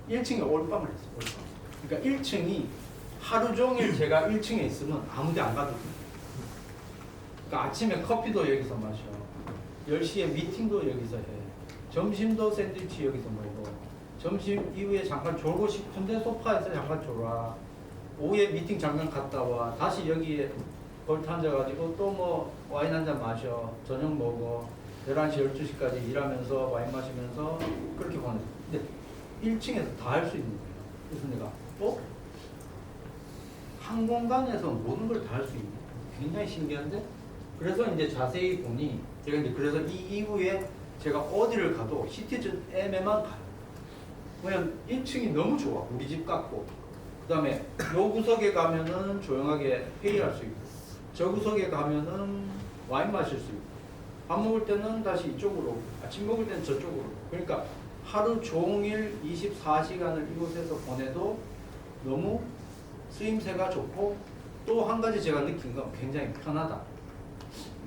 1층에 올밤을 했어요. 올밤. 그러니까 1층이 하루 종일 제가 1층에 있으면 아무 데 안 가도 돼요. 그러니까 아침에 커피도 여기서 마셔. 10시에 미팅도 여기서 해. 점심도 샌드위치 여기서 먹어. 점심 이후에 잠깐 졸고 싶은데 소파에서 잠깐 졸아. 오후에 미팅 잠깐 갔다 와. 다시 여기에 걸터 앉아가지고 또 뭐 와인 한잔 마셔. 저녁 먹어. 11시, 12시까지 일하면서 와인 마시면서 그렇게 보냈어. 근데 1층에서 다 할 수 있는 거예요. 그래서 내가 한 공간에서 모든 걸 다 할 수 있네. 굉장히 신기한데? 그래서 이제 자세히 보니 제가 이제 그래서 이 이후에 제가 어디를 가도 시티즌 M에만 가요. 왜냐면 1층이 너무 좋아. 우리 집 같고. 그 다음에 요 구석에 가면은 조용하게 회의할 수 있고, 저 구석에 가면은 와인 마실 수 있고, 밥 먹을 때는 다시 이쪽으로 오고, 아침 먹을 때는 저쪽으로 오고. 그러니까 하루 종일 24시간을 이곳에서 보내도 너무 쓰임새가 좋고, 또 한 가지 제가 느낀 건 굉장히 편하다.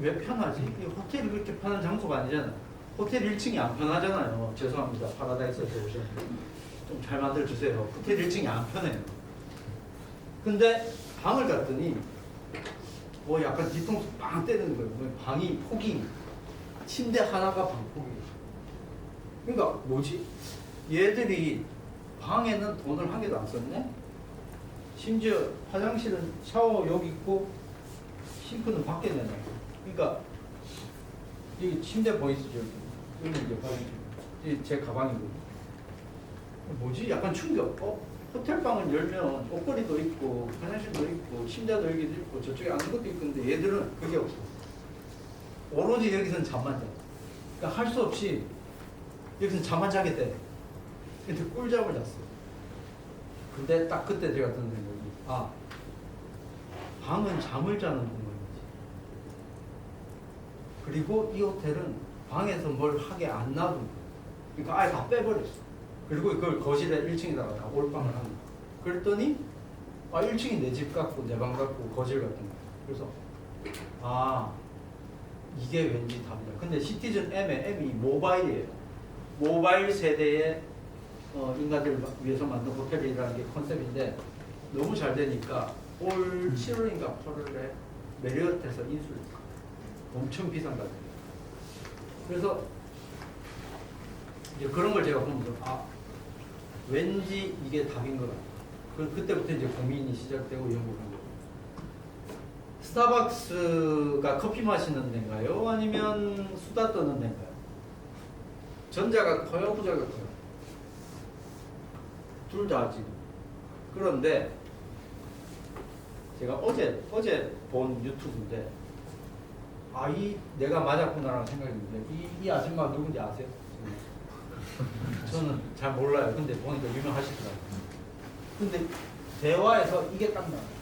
왜 편하지? 이 호텔이 그렇게 편한 장소가 아니잖아요. 호텔 1층이 안 편하잖아요. 죄송합니다. 파라다이스에서 오셨는데 좀 잘 만들어주세요. 호텔 1층이 안 편해요. 근데 방을 갔더니 뭐 약간 뒤통수 빵 때리는 거예요. 뭐 방이 폭이, 침대 하나가 방폭이. 그러니까 뭐지? 얘들이 방에는 돈을 한 개도 안 썼네? 심지어 화장실은 샤워 여기 있고 싱크는 밖에 내놔. 그러니까 여기 침대 보이시죠? 여기 이제 화장실. 이게 제 가방이거든요. 뭐지? 약간 충격. 호텔 방은 열면 옷걸이도 있고 화장실도 있고 침대도 여기도 있고 저쪽에 아무것도 있고, 근데 얘들은 그게 없어. 오로지 여기서는 잠만 자. 그러니까 할 수 없이 여기서는 잠만 자겠대. 근데 꿀잠을 잤어. 근데 딱 그때 제가 든 생각이, 아, 방은 잠을 자는 공간이지. 그리고 이 호텔은 방에서 뭘 하게 안 놔둔 거야. 그러니까 아예 다 빼버렸어. 그리고 그걸 거실에 1층에다가 다 올방을 한 거야. 그랬더니 아, 1층이 내 집 같고 내 방 같고 거실 같은 거야. 그래서 아, 이게 왠지 답이다. 근데 시티즌 M이 모바일이에요. 모바일 세대의 인간들을 위해서 만든 호텔이라는 게 컨셉인데, 너무 잘 되니까 올 7월인가 8월에 메리어트에서 인수했어. 엄청 비싼 가격. 그래서 이제 그런 걸 제가 보면서 아, 왠지 이게 답인 것 같아. 그때부터 이제 고민이 시작되고 연구를 한 거예요. 스타벅스가 커피 마시는 데인가요? 아니면 수다 떠는 데인가요? 전자가 커요? 후자가 커요? 둘 다 지금. 그런데 제가 어제 본 유튜브인데, 아, 내가 맞았구나라는 생각이 드는데, 이 아줌마 누군지 아세요? 저는 잘 몰라요. 근데 보니까 유명하시더라고요. 근데 대화에서 이게 딱 나와요.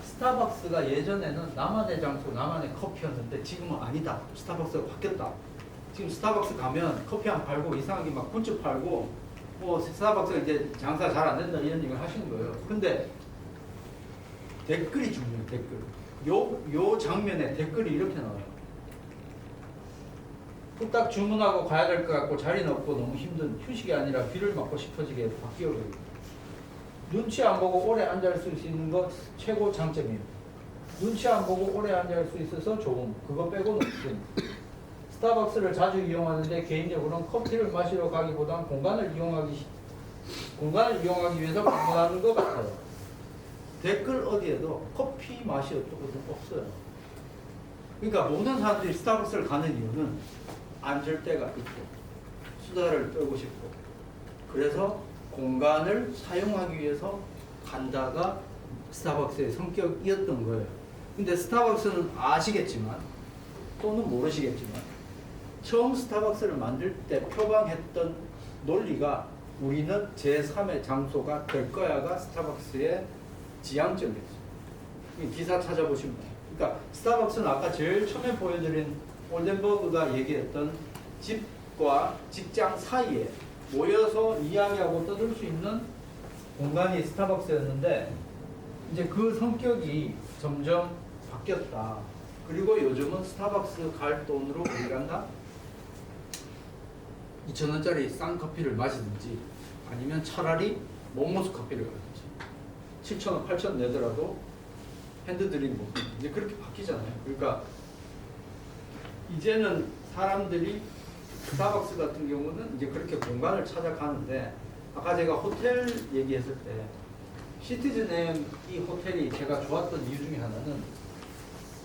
스타벅스가 예전에는 나만의 장소, 나만의 커피였는데 지금은 아니다. 스타벅스가 바뀌었다. 지금 스타벅스 가면 커피 안 팔고 이상하게 막 굿즈 팔고, 뭐 스타벅스가 이제 장사 잘 안 된다 이런 얘기를 하시는 거예요. 근데 댓글이 중요해요. 댓글. 요 장면에 댓글이 이렇게 나와요. 후딱 주문하고 가야 될 것 같고 자리는 없고 너무 힘든, 휴식이 아니라 귀를 막고 싶어지게 바뀌어버리고, 눈치 안 보고 오래 앉아 있을 수 있는 것 최고 장점이에요. 눈치 안 보고 오래 앉아 있을 수 있어서 좋은, 그거 빼고는 없어요. 스타벅스를 자주 이용하는데 개인적으로는 커피를 마시러 가기보단 공간을 이용하기 위해서 방문하는 것 같아요. 댓글 어디에도 커피 맛이 어떻거든 없어요. 그러니까 모든 사람들이 스타벅스를 가는 이유는 앉을 데가 있고 수다를 떨고 싶고, 그래서 공간을 사용하기 위해서 간다가 스타벅스의 성격이었던 거예요. 근데 스타벅스는 아시겠지만 또는 모르시겠지만, 처음 스타벅스를 만들 때 표방했던 논리가 우리는 제3의 장소가 될 거야가 스타벅스의 지향점이었어요. 기사 찾아보시면 돼요. 그러니까 스타벅스는 아까 제일 처음에 보여드린 올덴버그가 얘기했던 집과 직장 사이에 모여서 이야기하고 떠들 수 있는 공간이 스타벅스였는데, 이제 그 성격이 점점 바뀌었다. 그리고 요즘은 스타벅스 갈 돈으로 어디 간다? 2,000원짜리 싼 커피를 마시든지, 아니면 차라리 몬모스 커피를 가든지, 7,000원, 8,000원 내더라도 핸드드립 먹고, 이제 그렇게 바뀌잖아요. 그러니까 이제는 사람들이 스타벅스 같은 경우는 이제 그렇게 공간을 찾아가는데, 아까 제가 호텔 얘기했을 때 시티즌 M 이 호텔이 제가 좋았던 이유 중에 하나는,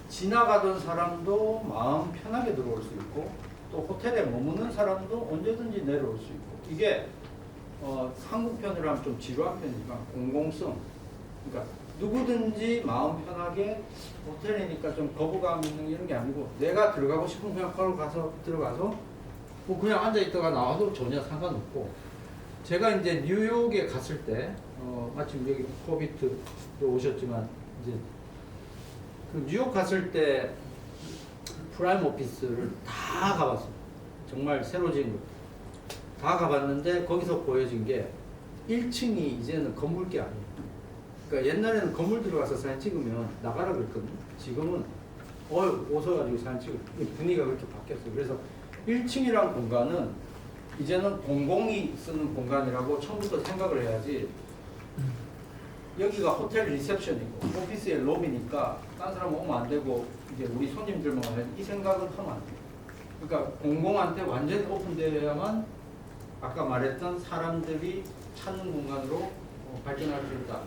지나가던 사람도 마음 편하게 들어올 수 있고, 또 호텔에 머무는 사람도 언제든지 내려올 수 있고, 이게 한국 편으로 하면 좀 지루한 편이지만 공공성, 그러니까 누구든지 마음 편하게, 호텔이니까 좀 거부감 있는 이런 게 아니고 내가 들어가고 싶은 그냥 걸어 가서 들어가서 뭐 그냥 앉아 있다가 나와도 전혀 상관없고 제가 이제 뉴욕에 갔을 때 마침 여기 코비트도 오셨지만 이제 그 뉴욕 갔을 때 프라임 오피스를 다 가봤어요. 정말 새로 지은 거. 다 가봤는데 거기서 보여진 게 1층이 이제는 건물게 아니에요. 그러니까 옛날에는 건물 들어가서 사진 찍으면 나가라 그랬거든요. 지금은 웃어가지고 사진 찍고 분위기가 그렇게 바뀌었어요. 그래서 1층이란 공간은 이제는 공공이 쓰는 공간이라고 처음부터 생각을 해야지. 여기가 호텔 리셉션이고 오피스의 로비니까 딴 사람 오면 안 되고 이제 우리 손님들만 와야지 이 생각은 하면 안 돼요. 그러니까 공공한테 완전히 오픈되어야만 아까 말했던 사람들이 찾는 공간으로 발전할 수 있다.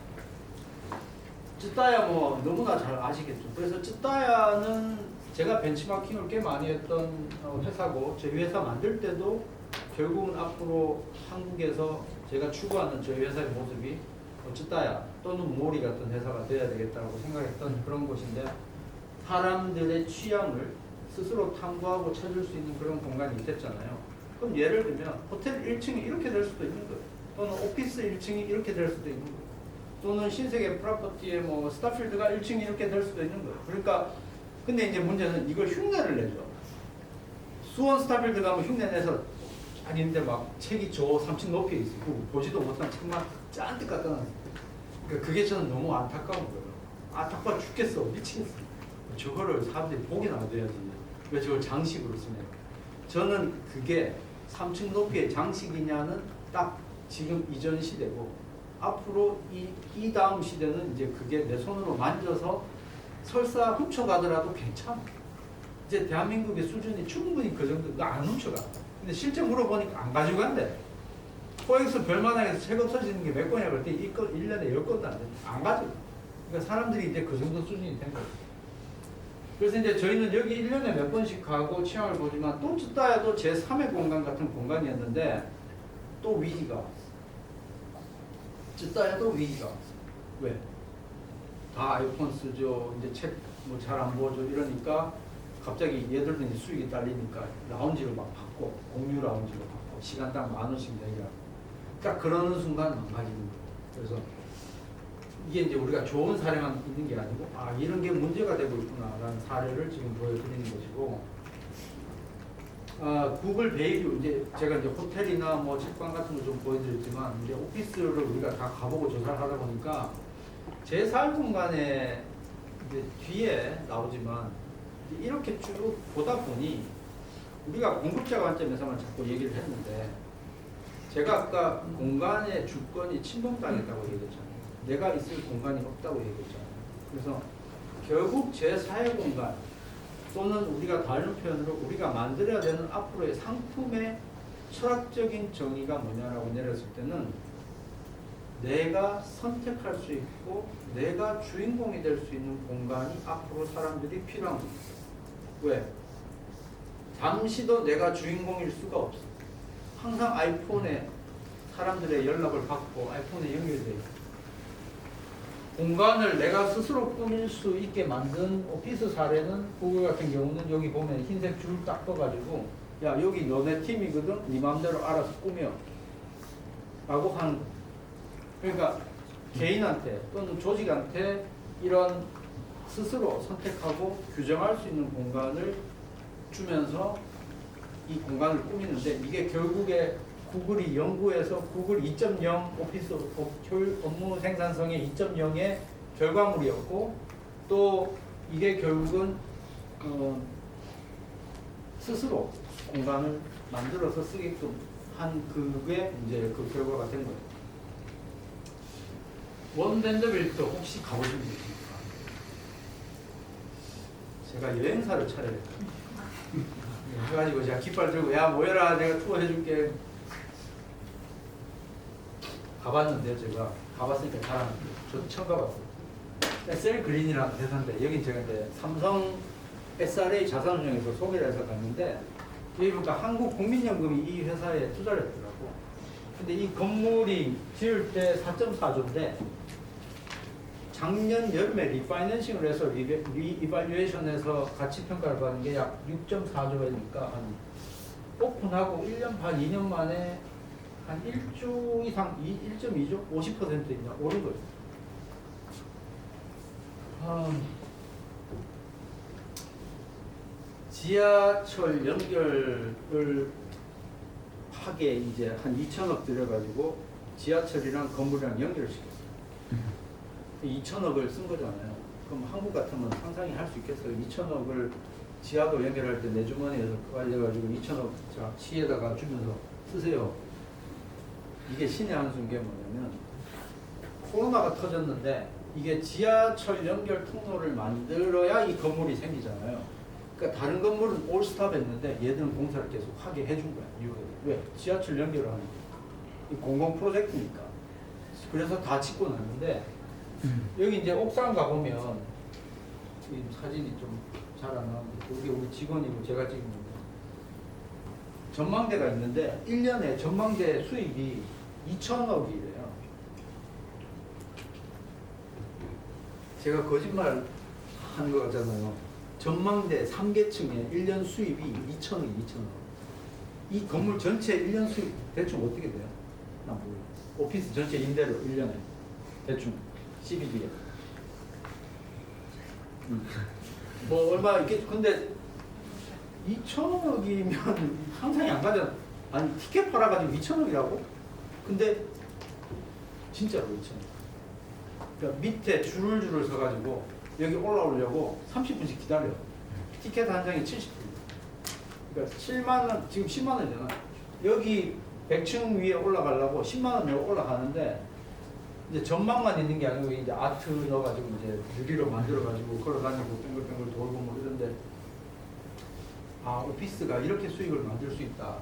쯔따야 뭐 너무나 잘 아시겠죠. 그래서 쯔따야는 제가 벤치마킹을 꽤 많이 했던 회사고 저희 회사 만들 때도 결국은 앞으로 한국에서 제가 추구하는 저희 회사의 모습이 쯔따야 또는 모리 같은 회사가 돼야 되겠다고 생각했던 그런 곳인데 사람들의 취향을 스스로 탐구하고 찾을 수 있는 그런 공간이 있겠잖아요. 그럼 예를 들면 호텔 1층이 이렇게 될 수도 있는 거예요. 또는 오피스 1층이 이렇게 될 수도 있는 거예요. 또는 신세계 프로퍼티의 뭐 스타필드가 1층이 이렇게 될 수도 있는 거예요. 그러니까 근데 이제 문제는 이걸 흉내를 내죠. 수원 스타필드 가면 흉내 내서 아닌데 막 책이 저 3층 높이에 있고 보지도 못한 책만 잔뜩 갖다 놨어요. 그러니까 그게 저는 너무 안타까운 거예요. 안타까워 죽겠어. 미치겠어. 저거를 사람들이 보기나 돼야지. 왜 저걸 장식으로 쓰냐. 저는 그게 3층 높이의 장식이냐는 딱 지금 이전 시대고 앞으로 이 다음 시대는 이제 그게 내 손으로 만져서 설사 훔쳐가더라도 괜찮아. 이제 대한민국의 수준이 충분히 그 정도 안 훔쳐가. 근데 실제 물어보니까 안 가지고 간대. 코엑스 별마당에서 책 없어지는 게 몇 건이라고 그랬더니 1년에 10건도 안 돼. 안 가지고. 그러니까 사람들이 이제 그 정도 수준이 된 거예요. 그래서 이제 저희는 여기 1년에 몇 번씩 가고 취향을 보지만 또 쯔따야도 제3의 공간 같은 공간이었는데 또 위기가 왔어. 쯔따야도 위기가 왔어. 왜? 다 아이폰 쓰죠. 이제 책 뭐 잘 안 보죠. 이러니까 갑자기 얘들도 이제 수익이 딸리니까 라운지를 막 받고 공유 라운지로 받고 시간당 10,000원씩 내기라고. 그러니까 그러는 순간 망가지는 거예요. 그래서 이게 이제 우리가 좋은 사례만 있는 게 아니고 이런 게 문제가 되고 있구나라는 사례를 지금 보여드리는 것이고 구글 베이류 이제 제가 이제 호텔이나 뭐 책방 같은 거 좀 보여드렸지만 이제 오피스를 우리가 다 가보고 조사를 하다 보니까 제4 공간에 이제 뒤에 나오지만 이렇게 쭉 보다 보니 우리가 공급자 관점에서만 자꾸 얘기를 했는데 제가 아까 공간의 주권이 침범당했다고 얘기했잖아요. 내가 있을 공간이 없다고 얘기했잖아요. 그래서 결국 제4의 공간 또는 우리가 다른 표현으로 우리가 만들어야 되는 앞으로의 상품의 철학적인 정의가 뭐냐라고 내렸을 때는 내가 선택할 수 있고 내가 주인공이 될 수 있는 공간이 앞으로 사람들이 필요한 겁니다. 왜? 잠시도 내가 주인공일 수가 없어. 항상 아이폰에 사람들의 연락을 받고 아이폰에 연결돼 있고 공간을 내가 스스로 꾸밀 수 있게 만든 오피스 사례는 구글 같은 경우는 여기 보면 흰색 줄 딱 떠가지고 야 여기 너네 팀이거든 네 맘대로 알아서 꾸며 라고 하는 거예요. 그러니까 개인한테 또는 조직한테 이런 스스로 선택하고 규정할 수 있는 공간을 주면서 이 공간을 꾸미는데 이게 결국에 구글이 연구해서 구글 2.0 오피스 효율 업무 생산성의 2.0의 결과물이었고 또 이게 결국은 스스로 공간을 만들어서 쓰게끔 한 그게 이제 그 결과가 된 거예요. 원 밴더빌트 혹시 가보신 분 있습니까? 제가 여행사를 차려야겠다. 해가지고 제가 깃발 들고 야 모여라 내가 투어 해줄게. 가봤는데요. 제가 가봤으니까 잘 아는데 저도 처음 가봤어요. SL 그린이라는 회사인데 여긴 제가 이제 삼성 SRA 자산운용에서 소개를 해서 갔는데 여기 보니까 한국국민연금이 이 회사에 투자를 했더라고. 근데 이 건물이 지을 때 4.4조인데 작년 여름에 리파이낸싱을 해서 리이발류에이션에서 가치 평가를 받은 게 약 6.4조니까 한 오픈하고 1년 반, 2년 만에 한 1조 이상, 1.2조? 50% 이상 오른 거예요. 지하철 연결을 하게 이제 한 2천억 들여가지고 지하철이랑 건물이랑 연결시켰어요. 2천억을 쓴 거잖아요. 그럼 한국 같으면 상상이 할 수 있겠어요. 2천억을 지하도 연결할 때 내 주머니에서 깔려가지고 2천억 자 시에다가 주면서 쓰세요. 이게 신의 한수인 게 뭐냐면 코로나가 터졌는데 이게 지하철 연결 통로를 만들어야 이 건물이 생기잖아요. 그러니까 다른 건물은 올스탑 했는데 얘들은 공사를 계속 하게 해준 거야. 이유가 왜? 지하철 연결을 하는 거야. 이 공공 프로젝트니까. 그래서 다 짓고 났는데 여기 이제 옥상 가보면 이 사진이 좀 잘 안 나오는데 여기 우리 직원이고 제가 찍은 건데 전망대가 있는데 1년에 전망대 수익이 2천억이래요. 제가 거짓말 하는 거 같잖아요. 전망대 3계층에 1년 수입이 2천억이 2천억. 이 건물 전체 1년 수입 대충 어떻게 돼요? 나 몰라요. 오피스 전체 임대료 1년에 대충 CBD에 뭐 얼마 있겠죠. 근데 2천억이면 상상이 안 가잖아. 아니 티켓 팔아가지고 2천억이라고? 근데 진짜로 2천억. 그러니까 밑에 줄을 서가지고 여기 올라오려고 30분씩 기다려. 티켓 한 장에 70불. 그러니까 7만 원, 지금 10만 원이잖아. 여기 100층 위에 올라가려고 10만 원 내고 올라가는데 이제 전망만 있는 게 아니고 이제 아트 넣어가지고 이제 유리로 만들어가지고 걸어다니고 뱅글뱅글 돌고 뭐 이런데 아 오피스가 이렇게 수익을 만들 수 있다.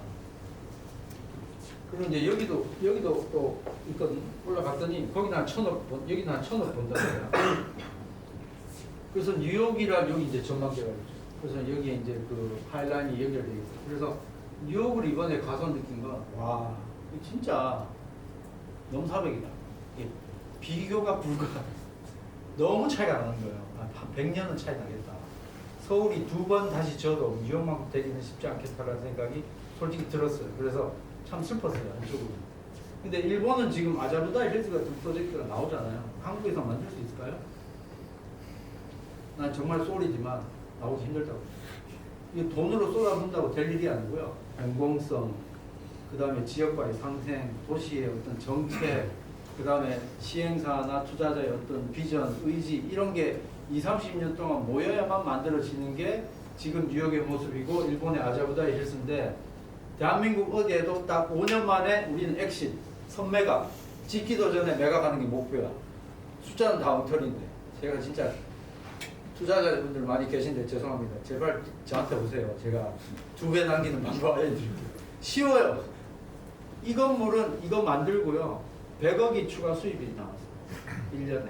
그리고 이제 여기도 또 있거든. 올라갔더니 거기는 한 1,000억 번, 여기는 한 1,000억 번다는 거야. 그래서 뉴욕이랑 여기 이제 전망대가 있죠. 그래서 여기에 이제 그 하이라인이 연결되어 있어. 그래서 뉴욕을 이번에 가서 느낀 건 와, 이거 진짜 넘사벽이다. 이게 비교가 불가하다. 너무 차이가 나는 거예요. 한 100년은 차이 나겠다. 서울이 2번 다시 져도 뉴욕만큼 되기는 쉽지 않겠다라는 생각이 솔직히 들었어요. 그래서 참 슬펐어요. 한쪽으로. 근데 일본은 지금 아자부다이 힐즈 같은 프로젝트가 나오잖아요. 한국에서 만들 수 있을까요? 난 정말 쏘리지만 나오기 힘들다고. 이게 돈으로 쏟아붓는다고 될 일이 아니고요. 공공성, 그 다음에 지역과의 상생, 도시의 어떤 정책, 그 다음에 시행사나 투자자의 어떤 비전, 의지 이런 게 20-30년 동안 모여야만 만들어지는 게 지금 뉴욕의 모습이고 일본의 아자부다이 힐스인데 대한민국 어디에도 딱 5년 만에 우리는 엑신, 선매각, 짓기도 전에 매각하는 게 목표야. 숫자는 다 엉터리인데 제가 진짜 투자자분들 많이 계신데 죄송합니다. 제발 저한테 오세요. 제가 2배 남기는 방법 알려드릴게요. 쉬워요. 이 건물은 이거 만들고요. 100억이 추가 수입이 나왔어요. 1년에.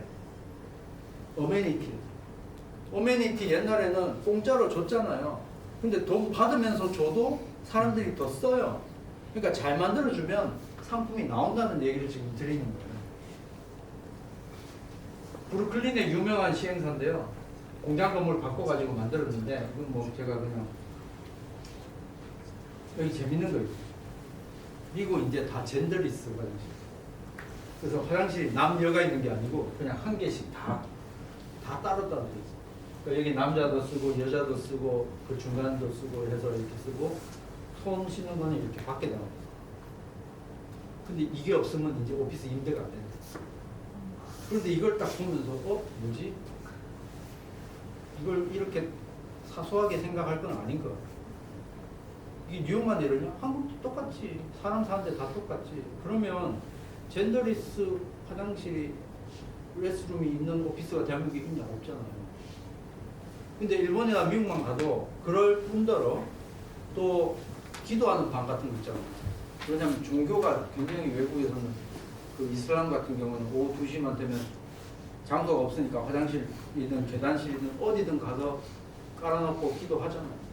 어메니티 옛날에는 공짜로 줬잖아요. 근데 돈 받으면서 줘도 사람들이 더 써요. 그러니까 잘 만들어주면 상품이 나온다는 얘기를 지금 드리는 거예요. 브루클린의 유명한 시행사인데요. 공장 건물 바꿔가지고 만들었는데 이건 뭐 제가 그냥 여기 재밌는 거 있어요. 미국 이제 다 젠더리스 화장실. 그래서 화장실이 남녀가 있는 게 아니고 그냥 한 개씩 다 따로따로 돼 있어요. 그러니까 여기 남자도 쓰고 여자도 쓰고 그 중간도 쓰고 해서 이렇게 쓰고 손 씻는 거는 이렇게 밖에 나와요. 근데 이게 없으면 이제 오피스 임대가 안 돼요. 그런데 이걸 딱 보면서 뭐지? 이걸 이렇게 사소하게 생각할 건 아닌 것 같아요. 이게 뉴욕만 이러냐? 한국도 똑같지. 사람 사는데 다 똑같지. 그러면 젠더리스 화장실이 레스룸이 있는 오피스가 대한민국에 있냐? 없잖아요. 근데 일본이나 미국만 가도 그럴 뿐더러 또 기도하는 방 같은 거 있잖아요. 왜냐하면 종교가 굉장히 외국에서는 그 이슬람 같은 경우는 오후 2시만 되면 장소가 없으니까 화장실이든 계단실이든 어디든 가서 깔아놓고 기도하잖아요.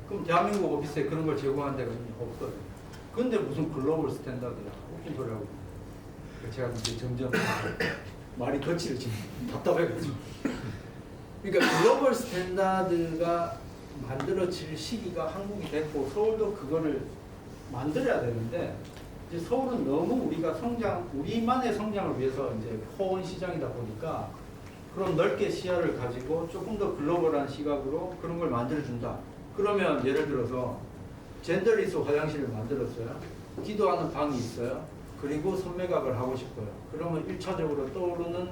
그럼 대한민국 오피스에 그런 걸 제공하는 데가 없거든요. 근데 무슨 글로벌 스탠다드야. 웃긴 소리 하고. 제가 이제 점점 말이 거칠어지고 답답해가지고. 그러니까 글로벌 스탠다드가 만들어질 시기가 한국이 됐고 서울도 그거를 만들어야 되는데 이제 서울은 너무 우리가 우리만의 성장을 위해서 이제 코온 시장이다 보니까 그런 넓게 시야를 가지고 조금 더 글로벌한 시각으로 그런 걸 만들어준다. 그러면 예를 들어서 젠더리스 화장실을 만들었어요. 기도하는 방이 있어요. 그리고 선매각을 하고 싶어요. 그러면 1차적으로 떠오르는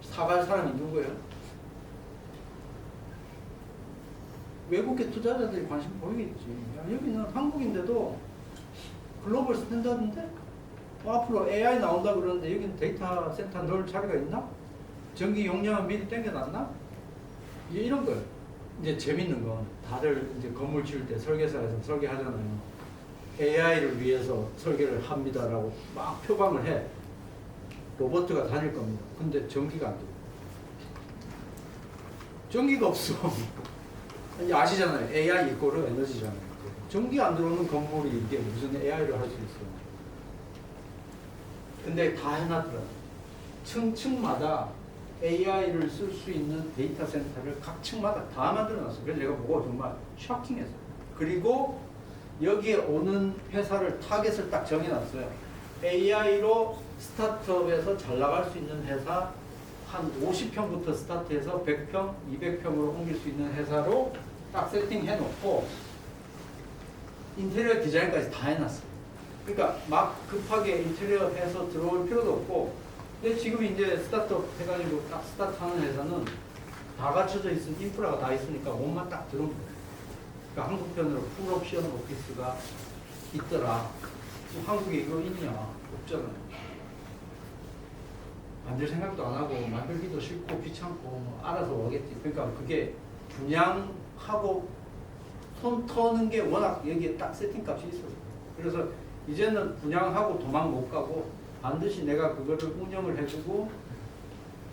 사갈 사람이 누구예요? 외국계 투자자들이 관심 보이겠지. 야, 여기는 한국인데도 글로벌 스탠다드인데? 앞으로 AI 나온다 그러는데 여기는 데이터 센터 넣을 자리가 있나? 전기 용량은 미리 땡겨놨나? 이제 이런 거예요. 이제 재밌는 건 다들 이제 건물 지을 때 설계사에서 설계하잖아요. AI를 위해서 설계를 합니다라고 막 표방을 해. 로봇가 다닐 겁니다. 근데 전기가 안 들어요. 전기가 없어. 이제 아시잖아요. AI 이꼬르 에너지잖아요. 전기 안 들어오는 건물이 이게 무슨 AI를 할 수 있어요. 근데 다 해놨더라고요. 층마다 AI를 쓸 수 있는 데이터 센터를 각 층마다 다 만들어놨어요. 그래서 내가 보고 정말 쇼킹했어요. 그리고 여기에 오는 회사를 타겟을 딱 정해놨어요. AI로 스타트업에서 잘 나갈 수 있는 회사 한 50평부터 스타트해서 100평, 200평으로 옮길 수 있는 회사로 딱 세팅해놓고 인테리어 디자인까지 다 해놨어요. 그러니까 막 급하게 인테리어 해서 들어올 필요도 없고, 근데 지금 이제 스타트업 해가지고 딱 스타트하는 회사는 다 갖춰져 있으니 인프라가 다 있으니까 몸만 딱 들어오면 돼요. 그러니까 한국편으로 풀옵션 오피스가 있더라. 한국에 이거 있냐? 없잖아요. 만들 생각도 안 하고 만들기도 싫고 귀찮고 뭐 알아서 오겠지. 그러니까 그게 분양하고 손 터는 게 워낙 여기에 딱 세팅값이 있어요. 그래서 이제는 분양하고 도망 못 가고 반드시 내가 그거를 운영을 해주고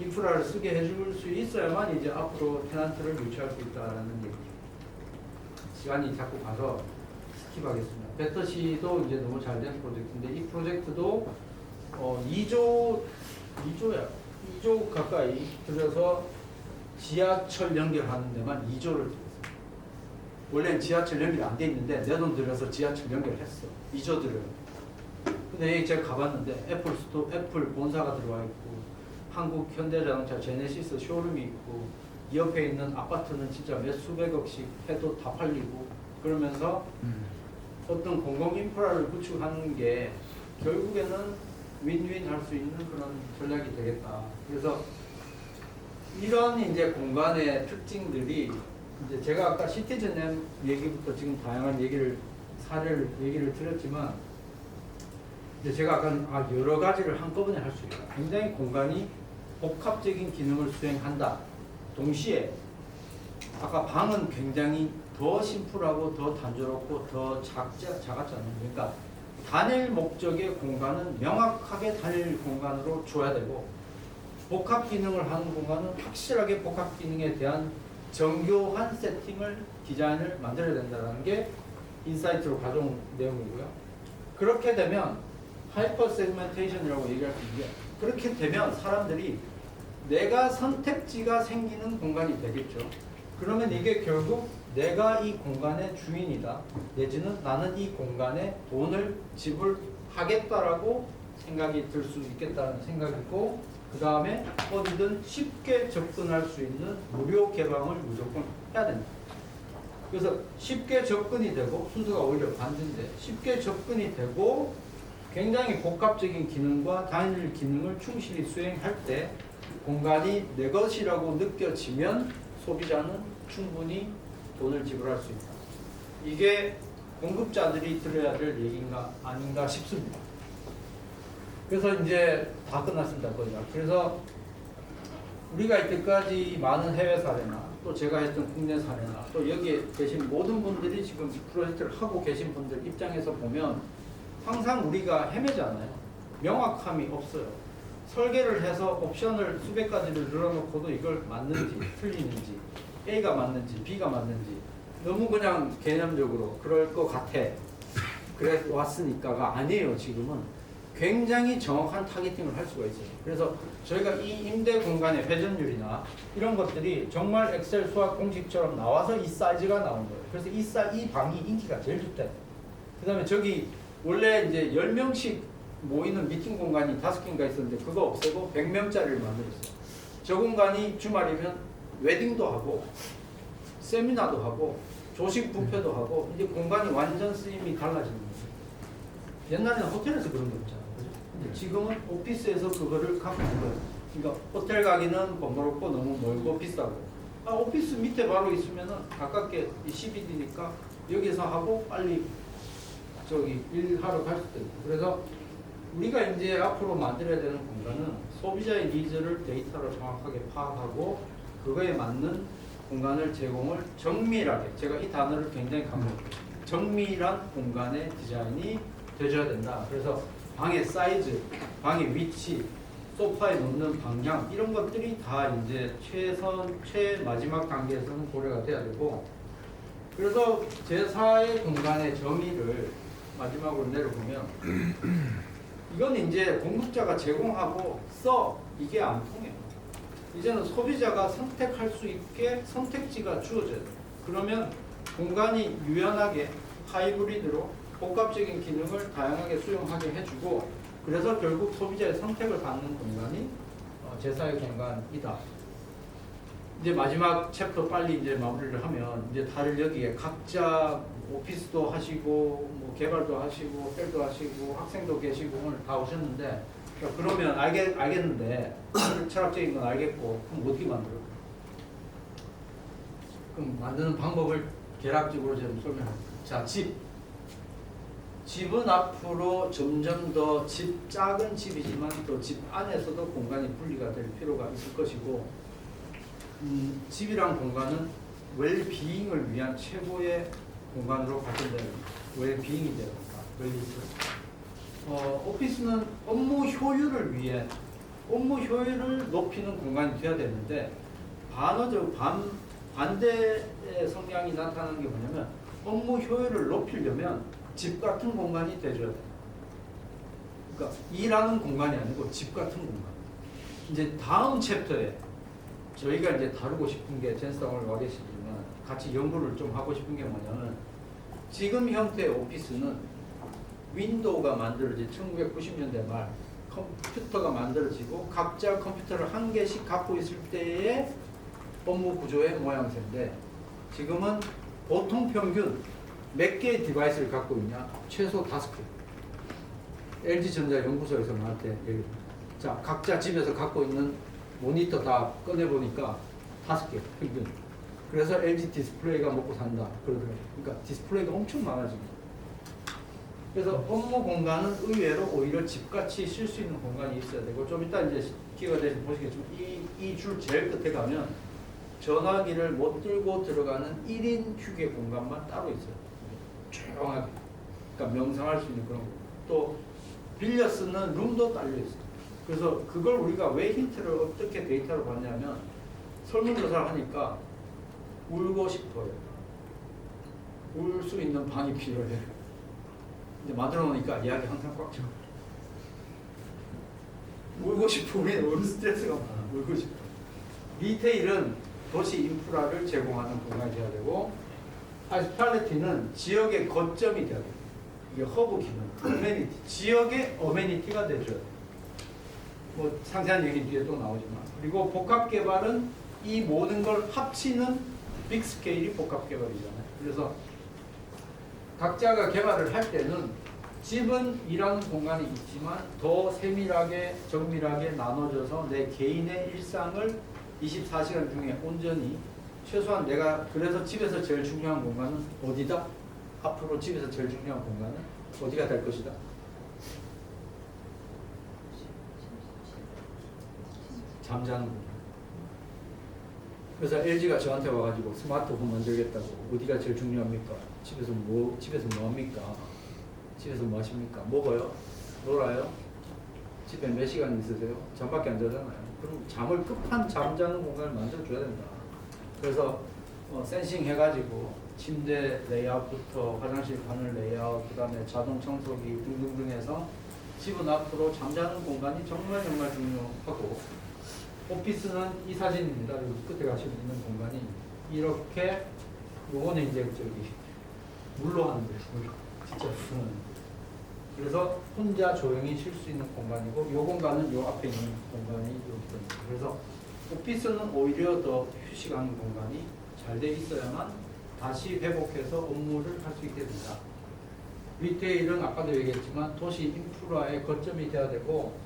인프라를 쓰게 해줄 수 있어야만 이제 앞으로 테넌트를 유치할 수 있다라는 얘기죠. 시간이 자꾸 가서 스킵하겠습니다. 배터시도 이제 너무 잘 된 프로젝트인데 이 프로젝트도 2조 가까이 들여서 지하철 연결하는 데만 2조를 들였어요. 원래는 지하철 연결이 안 돼 있는데 내 돈 들여서 지하철 연결했어. 2조 들여요. 근데 여기 제가 가봤는데 애플 본사가 들어와 있고 한국 현대자동차 제네시스 쇼룸이 있고 이 옆에 있는 아파트는 진짜 몇 수백억씩 해도 다 팔리고 그러면서 어떤 공공 인프라를 구축하는 게 결국에는 윈윈 할 수 있는 그런 전략이 되겠다. 그래서 이런 이제 공간의 특징들이 이제 제가 아까 시티즌 얘기부터 지금 다양한 사례를 얘기를 드렸지만 이제 제가 아까 여러 가지를 한꺼번에 할 수 있다. 굉장히 공간이 복합적인 기능을 수행한다. 동시에 아까 방은 굉장히 더 심플하고 더 단조롭고 더 작았잖아요. 그러니까 단일 목적의 공간은 명확하게 단일 공간으로 줘야 되고 복합 기능을 하는 공간은 확실하게 복합 기능에 대한 정교한 세팅을 디자인을 만들어야 된다는 게 인사이트로 가져온 내용이고요. 그렇게 되면 하이퍼 세그멘테이션이라고 얘기할 수 있는데 그렇게 되면 사람들이 내가 선택지가 생기는 공간이 되겠죠. 그러면 이게 결국 내가 이 공간의 주인이다. 내지는 나는 이 공간에 돈을 지불하겠다라고 생각이 들 수 있겠다는 생각이고 그 다음에 어디든 쉽게 접근할 수 있는 무료 개방을 무조건 해야 된다. 그래서 쉽게 접근이 되고 순서가 오히려 반대인데 쉽게 접근이 되고 굉장히 복합적인 기능과 단일 기능을 충실히 수행할 때 공간이 내 것이라고 느껴지면 소비자는 충분히 돈을 지불할 수 있다. 이게 공급자들이 들어야 될 얘기인가 아닌가 싶습니다. 그래서 이제 다 끝났습니다. 거의 다. 그래서 우리가 이때까지 많은 해외 사례나 또 제가 했던 국내 사례나 또 여기에 계신 모든 분들이 지금 프로젝트를 하고 계신 분들 입장에서 보면 항상 우리가 헤매잖아요. 명확함이 없어요. 설계를 해서 옵션을 수백 가지를 늘어놓고도 이걸 맞는지 틀리는지 A가 맞는지 B가 맞는지 너무 그냥 개념적으로 그럴 것 같아. 그래 왔으니까가 아니에요. 지금은 굉장히 정확한 타겟팅을 할 수가 있어요. 그래서 저희가 이 임대 공간의 회전율이나 이런 것들이 정말 엑셀 수학 공식처럼 나와서 이 사이즈가 나온 거예요. 그래서 이 방이 인기가 제일 좋대. 그다음에 저기 원래 이제 10명씩 모이는 미팅 공간이 5개인가 있었는데 그거 없애고 100명짜리를 만들었어요. 저 공간이 주말이면 웨딩도 하고 세미나도 하고 조식 뷔페도 하고 이제 공간이 완전 쓰임이 달라지는 거죠. 옛날에는 호텔에서 그런 게 없잖아요. 그죠? 근데 지금은 오피스에서 그거를 갖고 있는 거예요. 그러니까 호텔 가기는 번거롭고 너무 멀고 비싸고 오피스 밑에 바로 있으면은 가깝게 이 CBD니까 여기서 하고 빨리 저기 일하러 갈 수도 있고. 그래서 우리가 이제 앞으로 만들어야 되는 공간은 소비자의 니즈를 데이터로 정확하게 파악하고 그거에 맞는 공간을 제공을 정밀하게, 제가 이 단어를 굉장히 강조해요. 정밀한 공간의 디자인이 되셔야 된다. 그래서 방의 사이즈, 방의 위치, 소파에 놓는 방향 이런 것들이 다 이제 마지막 단계에서는 고려가 돼야 되고, 그래서 제4의 공간의 정의를 마지막으로 내려보면 이건 이제 공급자가 제공하고 써 이게 안 통해요. 이제는 소비자가 선택할 수 있게 선택지가 주어져야 돼요. 그러면 공간이 유연하게 하이브리드로 복합적인 기능을 다양하게 수용하게 해주고, 그래서 결국 소비자의 선택을 받는 공간이 제4의 공간이다. 이제 마지막 챕터 빨리 이제 마무리를 하면 이제 다들 여기에 각자 오피스도 하시고 뭐 개발도 하시고 호텔도 하시고 학생도 계시고 오늘 다 오셨는데, 그러면 알겠는데 철학적인 건 알겠고 그럼 어떻게 만들어? 그럼 만드는 방법을 개략적으로 좀 설명할게요. 자, 집은 앞으로 점점 더 작은 집이지만 또 집 안에서도 공간이 분리가 될 필요가 있을 것이고, 집이란 공간은 웰비잉을 위한 최고의 공간으로 발전되는 웰비잉이 되는 웰비스. 오피스는 업무 효율을 위해 업무 효율을 높이는 공간이 되어야 되는데 반대의 성향이 나타나는 게 뭐냐면 업무 효율을 높이려면 집 같은 공간이 돼줘야 돼요. 그러니까 일하는 공간이 아니고 집 같은 공간. 이제 다음 챕터에 저희가 이제 다루고 싶은 게 젠스타운을 와 계시지만 같이 연구를 좀 하고 싶은 게 뭐냐면, 지금 형태의 오피스는 윈도우가 만들어진 1990년대 말 컴퓨터가 만들어지고 각자 컴퓨터를 한 개씩 갖고 있을 때의 업무 구조의 모양새인데, 지금은 보통 평균 몇 개의 디바이스를 갖고 있냐? 최소 5개. LG전자 연구소에서 나한테 얘기를. 자, 각자 집에서 갖고 있는 모니터 다 꺼내보니까 5개 평균. 그래서 LG 디스플레이가 먹고 산다 그러더라고요. 그러니까 디스플레이가 엄청 많아집니다. 그래서 업무 공간은 의외로 오히려 집같이 쉴 수 있는 공간이 있어야 되고, 좀 이따 이제 기회가 되시면 보시겠지만 이 줄 제일 끝에 가면 전화기를 못 들고 들어가는 1인 휴게 공간만 따로 있어요. 조용하게. 그러니까 명상할 수 있는 그런 거. 또 빌려 쓰는 룸도 딸려 있어요. 그래서 그걸 우리가 왜 힌트를 어떻게 데이터로 봤냐면, 설문조사를 하니까 울고 싶어요. 울 수 있는 방이 필요해요. 근데 만들어 놓으니까 이야기 항상 꽉 차. 울고 싶어. 우리는 울 스트레스가 많아. 울고 싶어. 리테일은 도시 인프라를 제공하는 공간이 돼야 되고, 하스팔리티는 지역의 거점이 돼야 돼요. 이게 허브 기능, 어메니티, 지역의 어메니티가 돼줘야 돼요. 뭐 상세한 얘기 뒤에 또 나오지만, 그리고 복합 개발은 이 모든 걸 합치는 빅 스케일이 복합 개발이잖아요. 그래서 각자가 개발을 할 때는 집은 일하는 공간이 있지만 더 세밀하게 정밀하게 나눠져서 내 개인의 일상을 24시간 중에 온전히, 최소한 내가 그래서 집에서 제일 중요한 공간은 어디다? 앞으로 집에서 제일 중요한 공간은 어디가 될 것이다? 잠자는 공간. 그래서 LG가 저한테 와가지고 스마트폰 만들겠다고, 어디가 제일 중요합니까? 집에서 뭐 합니까? 집에서 뭐 하십니까? 먹어요? 놀아요? 집에 몇 시간 있으세요? 잠밖에 안 자잖아요. 그럼 잠을 급한 잠자는 공간을 만들어줘야 된다. 그래서 센싱 해가지고 침대 레이아웃부터 화장실 바늘 레이아웃, 그 다음에 자동 청소기 등등등 해서 집은 앞으로 잠자는 공간이 정말 중요하고, 오피스는 이 사진입니다. 여기 끝에 가시면 있는 공간이 이렇게, 요거는 이제 저기 물로 하는 거예요. 진짜 그래서 혼자 조용히 쉴 수 있는 공간이고, 요 공간은 요 앞에 있는 공간이 여기 있습니다. 그래서 오피스는 오히려 더 휴식하는 공간이 잘 돼 있어야만 다시 회복해서 업무를 할 수 있게 된다. 리테일은 아까도 얘기했지만 도시 인프라의 거점이 돼야 되고,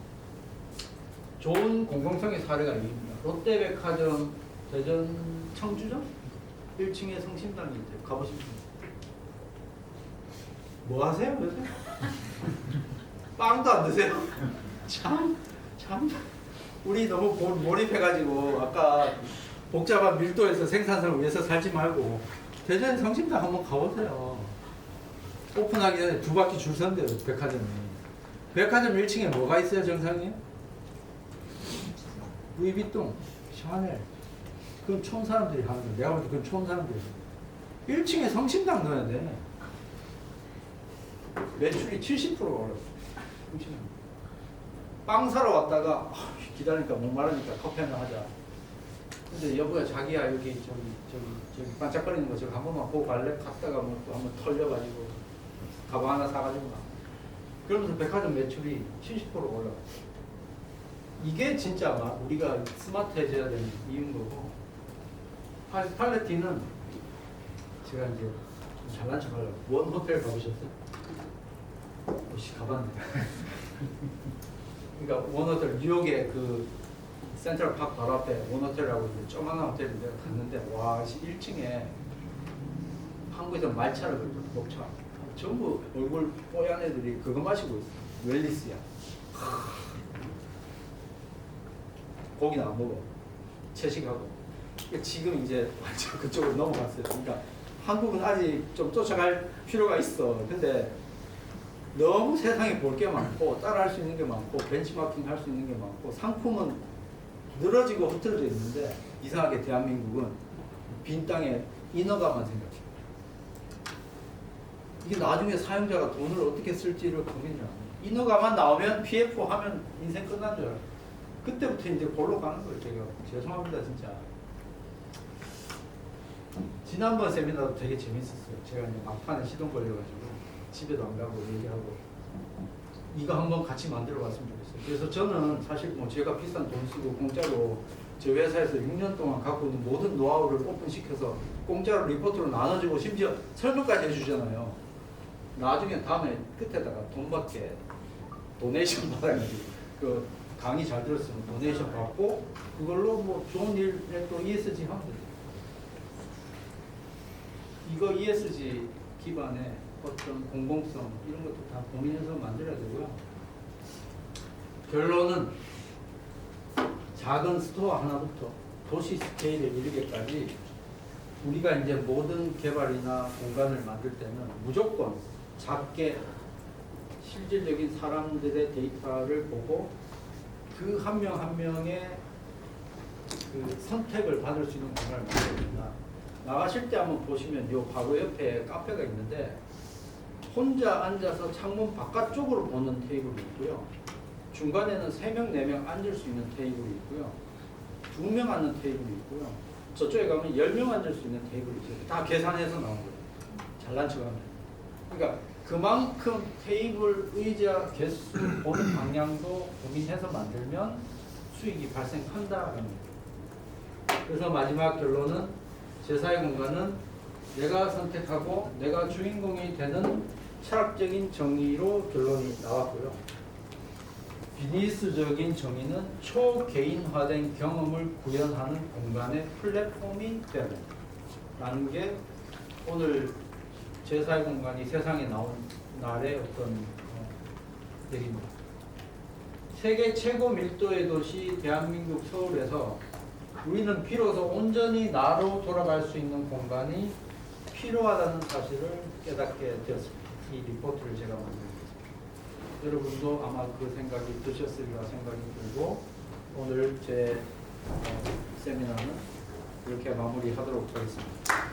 좋은 공공성의 사례가 있습니다. 롯데백화점 대전 청주점 1층에 성심당이 있대요. 가보십시오. 뭐 하세요, 요새? 빵도 안 드세요? 참. 우리 너무 몰입해가지고 아까 복잡한 밀도에서 생산성을 위해서 살지 말고 대전 성심당 한번 가보세요. 오픈하기 전에 2바퀴 줄 선대요, 백화점이. 백화점 1층에 뭐가 있어요, 정상이요? 루이비통, 샤넬. 그건 촌 사람들이 하는 거야. 내가 볼 때 그건 촌 사람들이. 1층에 성심당 넣어야 돼. 매출이 70%가 올랐어. 빵 사러 왔다가 기다리니까 목마르니까 커피 한잔 하자. 근데 여보야, 자기야, 여기 저기 반짝거리는 거 저거 한 번만 보고 갈래? 갔다가 뭐 또 한번 털려가지고 가방 하나 사가지고 가. 그러면서 백화점 매출이 70% 올라가. 이게 진짜 막 우리가 스마트해져야 되는 이유인 거고. 팔레티는 제가 이제 좀 잘난 척 하려고 원 호텔 가보셨어요? 혹시 가봤네. 그러니까 원 호텔, 뉴욕의 그 센트럴 파크 바로 앞에 원 호텔이라고 이제 조그만한 호텔인데 갔는데, 와, 1층에 한국에서 말차를 그렇게 녹차 전부 얼굴 뽀얀 애들이 그거 마시고 있어. 웰리스야. 고기는 안 먹어. 채식하고. 지금 이제 완전 그쪽으로 넘어갔어요. 그러니까 한국은 아직 좀 쫓아갈 필요가 있어. 근데 너무 세상에 볼 게 많고 따라할 수 있는 게 많고 벤치마킹 할 수 있는 게 많고 상품은 늘어지고 흐트러져 있는데, 이상하게 대한민국은 빈 땅에 인허가만 생각해. 이게 나중에 사용자가 돈을 어떻게 쓸지를 고민을 안 해. 인허가만 나오면 PF 하면 인생 끝난 줄 알아. 그때부터 이제 골로 가는 거예요. 제가 죄송합니다, 진짜. 지난번 세미나도 되게 재밌었어요. 제가 이제 막판에 시동 걸려가지고 집에도 안 가고 얘기하고, 이거 한번 같이 만들어 봤으면 좋겠어요. 그래서 저는 사실 뭐 제가 비싼 돈 쓰고 공짜로 제 회사에서 6년 동안 갖고 있는 모든 노하우를 오픈시켜서 공짜로 리포트로 나눠주고 심지어 설명까지 해주잖아요. 나중에 다음에 끝에다가 돈 받게 도네이션 받아가지고, 그 강의 잘 들었으면 도네이션 받고 그걸로 뭐 좋은 일에 또 ESG 하면 돼요. 이거 ESG 기반의 어떤 공공성 이런 것도 다 고민해서 만들어야 되고요. 결론은 작은 스토어 하나부터 도시 스케일에 이르기까지 우리가 이제 모든 개발이나 공간을 만들 때는 무조건 작게 실질적인 사람들의 데이터를 보고 그 한 명 한 명의 그 선택을 받을 수 있는 공간을 만들어야 된다. 나가실 때 한번 보시면 요 바로 옆에 카페가 있는데, 혼자 앉아서 창문 바깥쪽으로 보는 테이블이 있고요. 중간에는 3명, 4명 앉을 수 있는 테이블이 있고요. 2명 앉는 테이블이 있고요. 저쪽에 가면 10명 앉을 수 있는 테이블이 있어요. 다 계산해서 나온 거예요. 잘난 척하면. 그러니까 그만큼 테이블, 의자, 개수, 보는 방향도 고민해서 만들면 수익이 발생한다라는 거예요. 그래서 마지막 결론은 제4의 공간은 내가 선택하고 내가 주인공이 되는 철학적인 정의로 결론이 나왔고요. 비즈니스적인 정의는 초개인화된 경험을 구현하는 공간의 플랫폼이 되어야 된다 라는 게 오늘 제4의 공간이 세상에 나온 날의 어떤 얘기입니다. 세계 최고 밀도의 도시 대한민국 서울에서 우리는 비로소 온전히 나로 돌아갈 수 있는 공간이 필요하다는 사실을 깨닫게 되었습니다. 이 리포트를 제가 만들었습니다. 여러분도 아마 그 생각이 드셨으리라 생각이 들고, 오늘 제 세미나는 이렇게 마무리하도록 하겠습니다.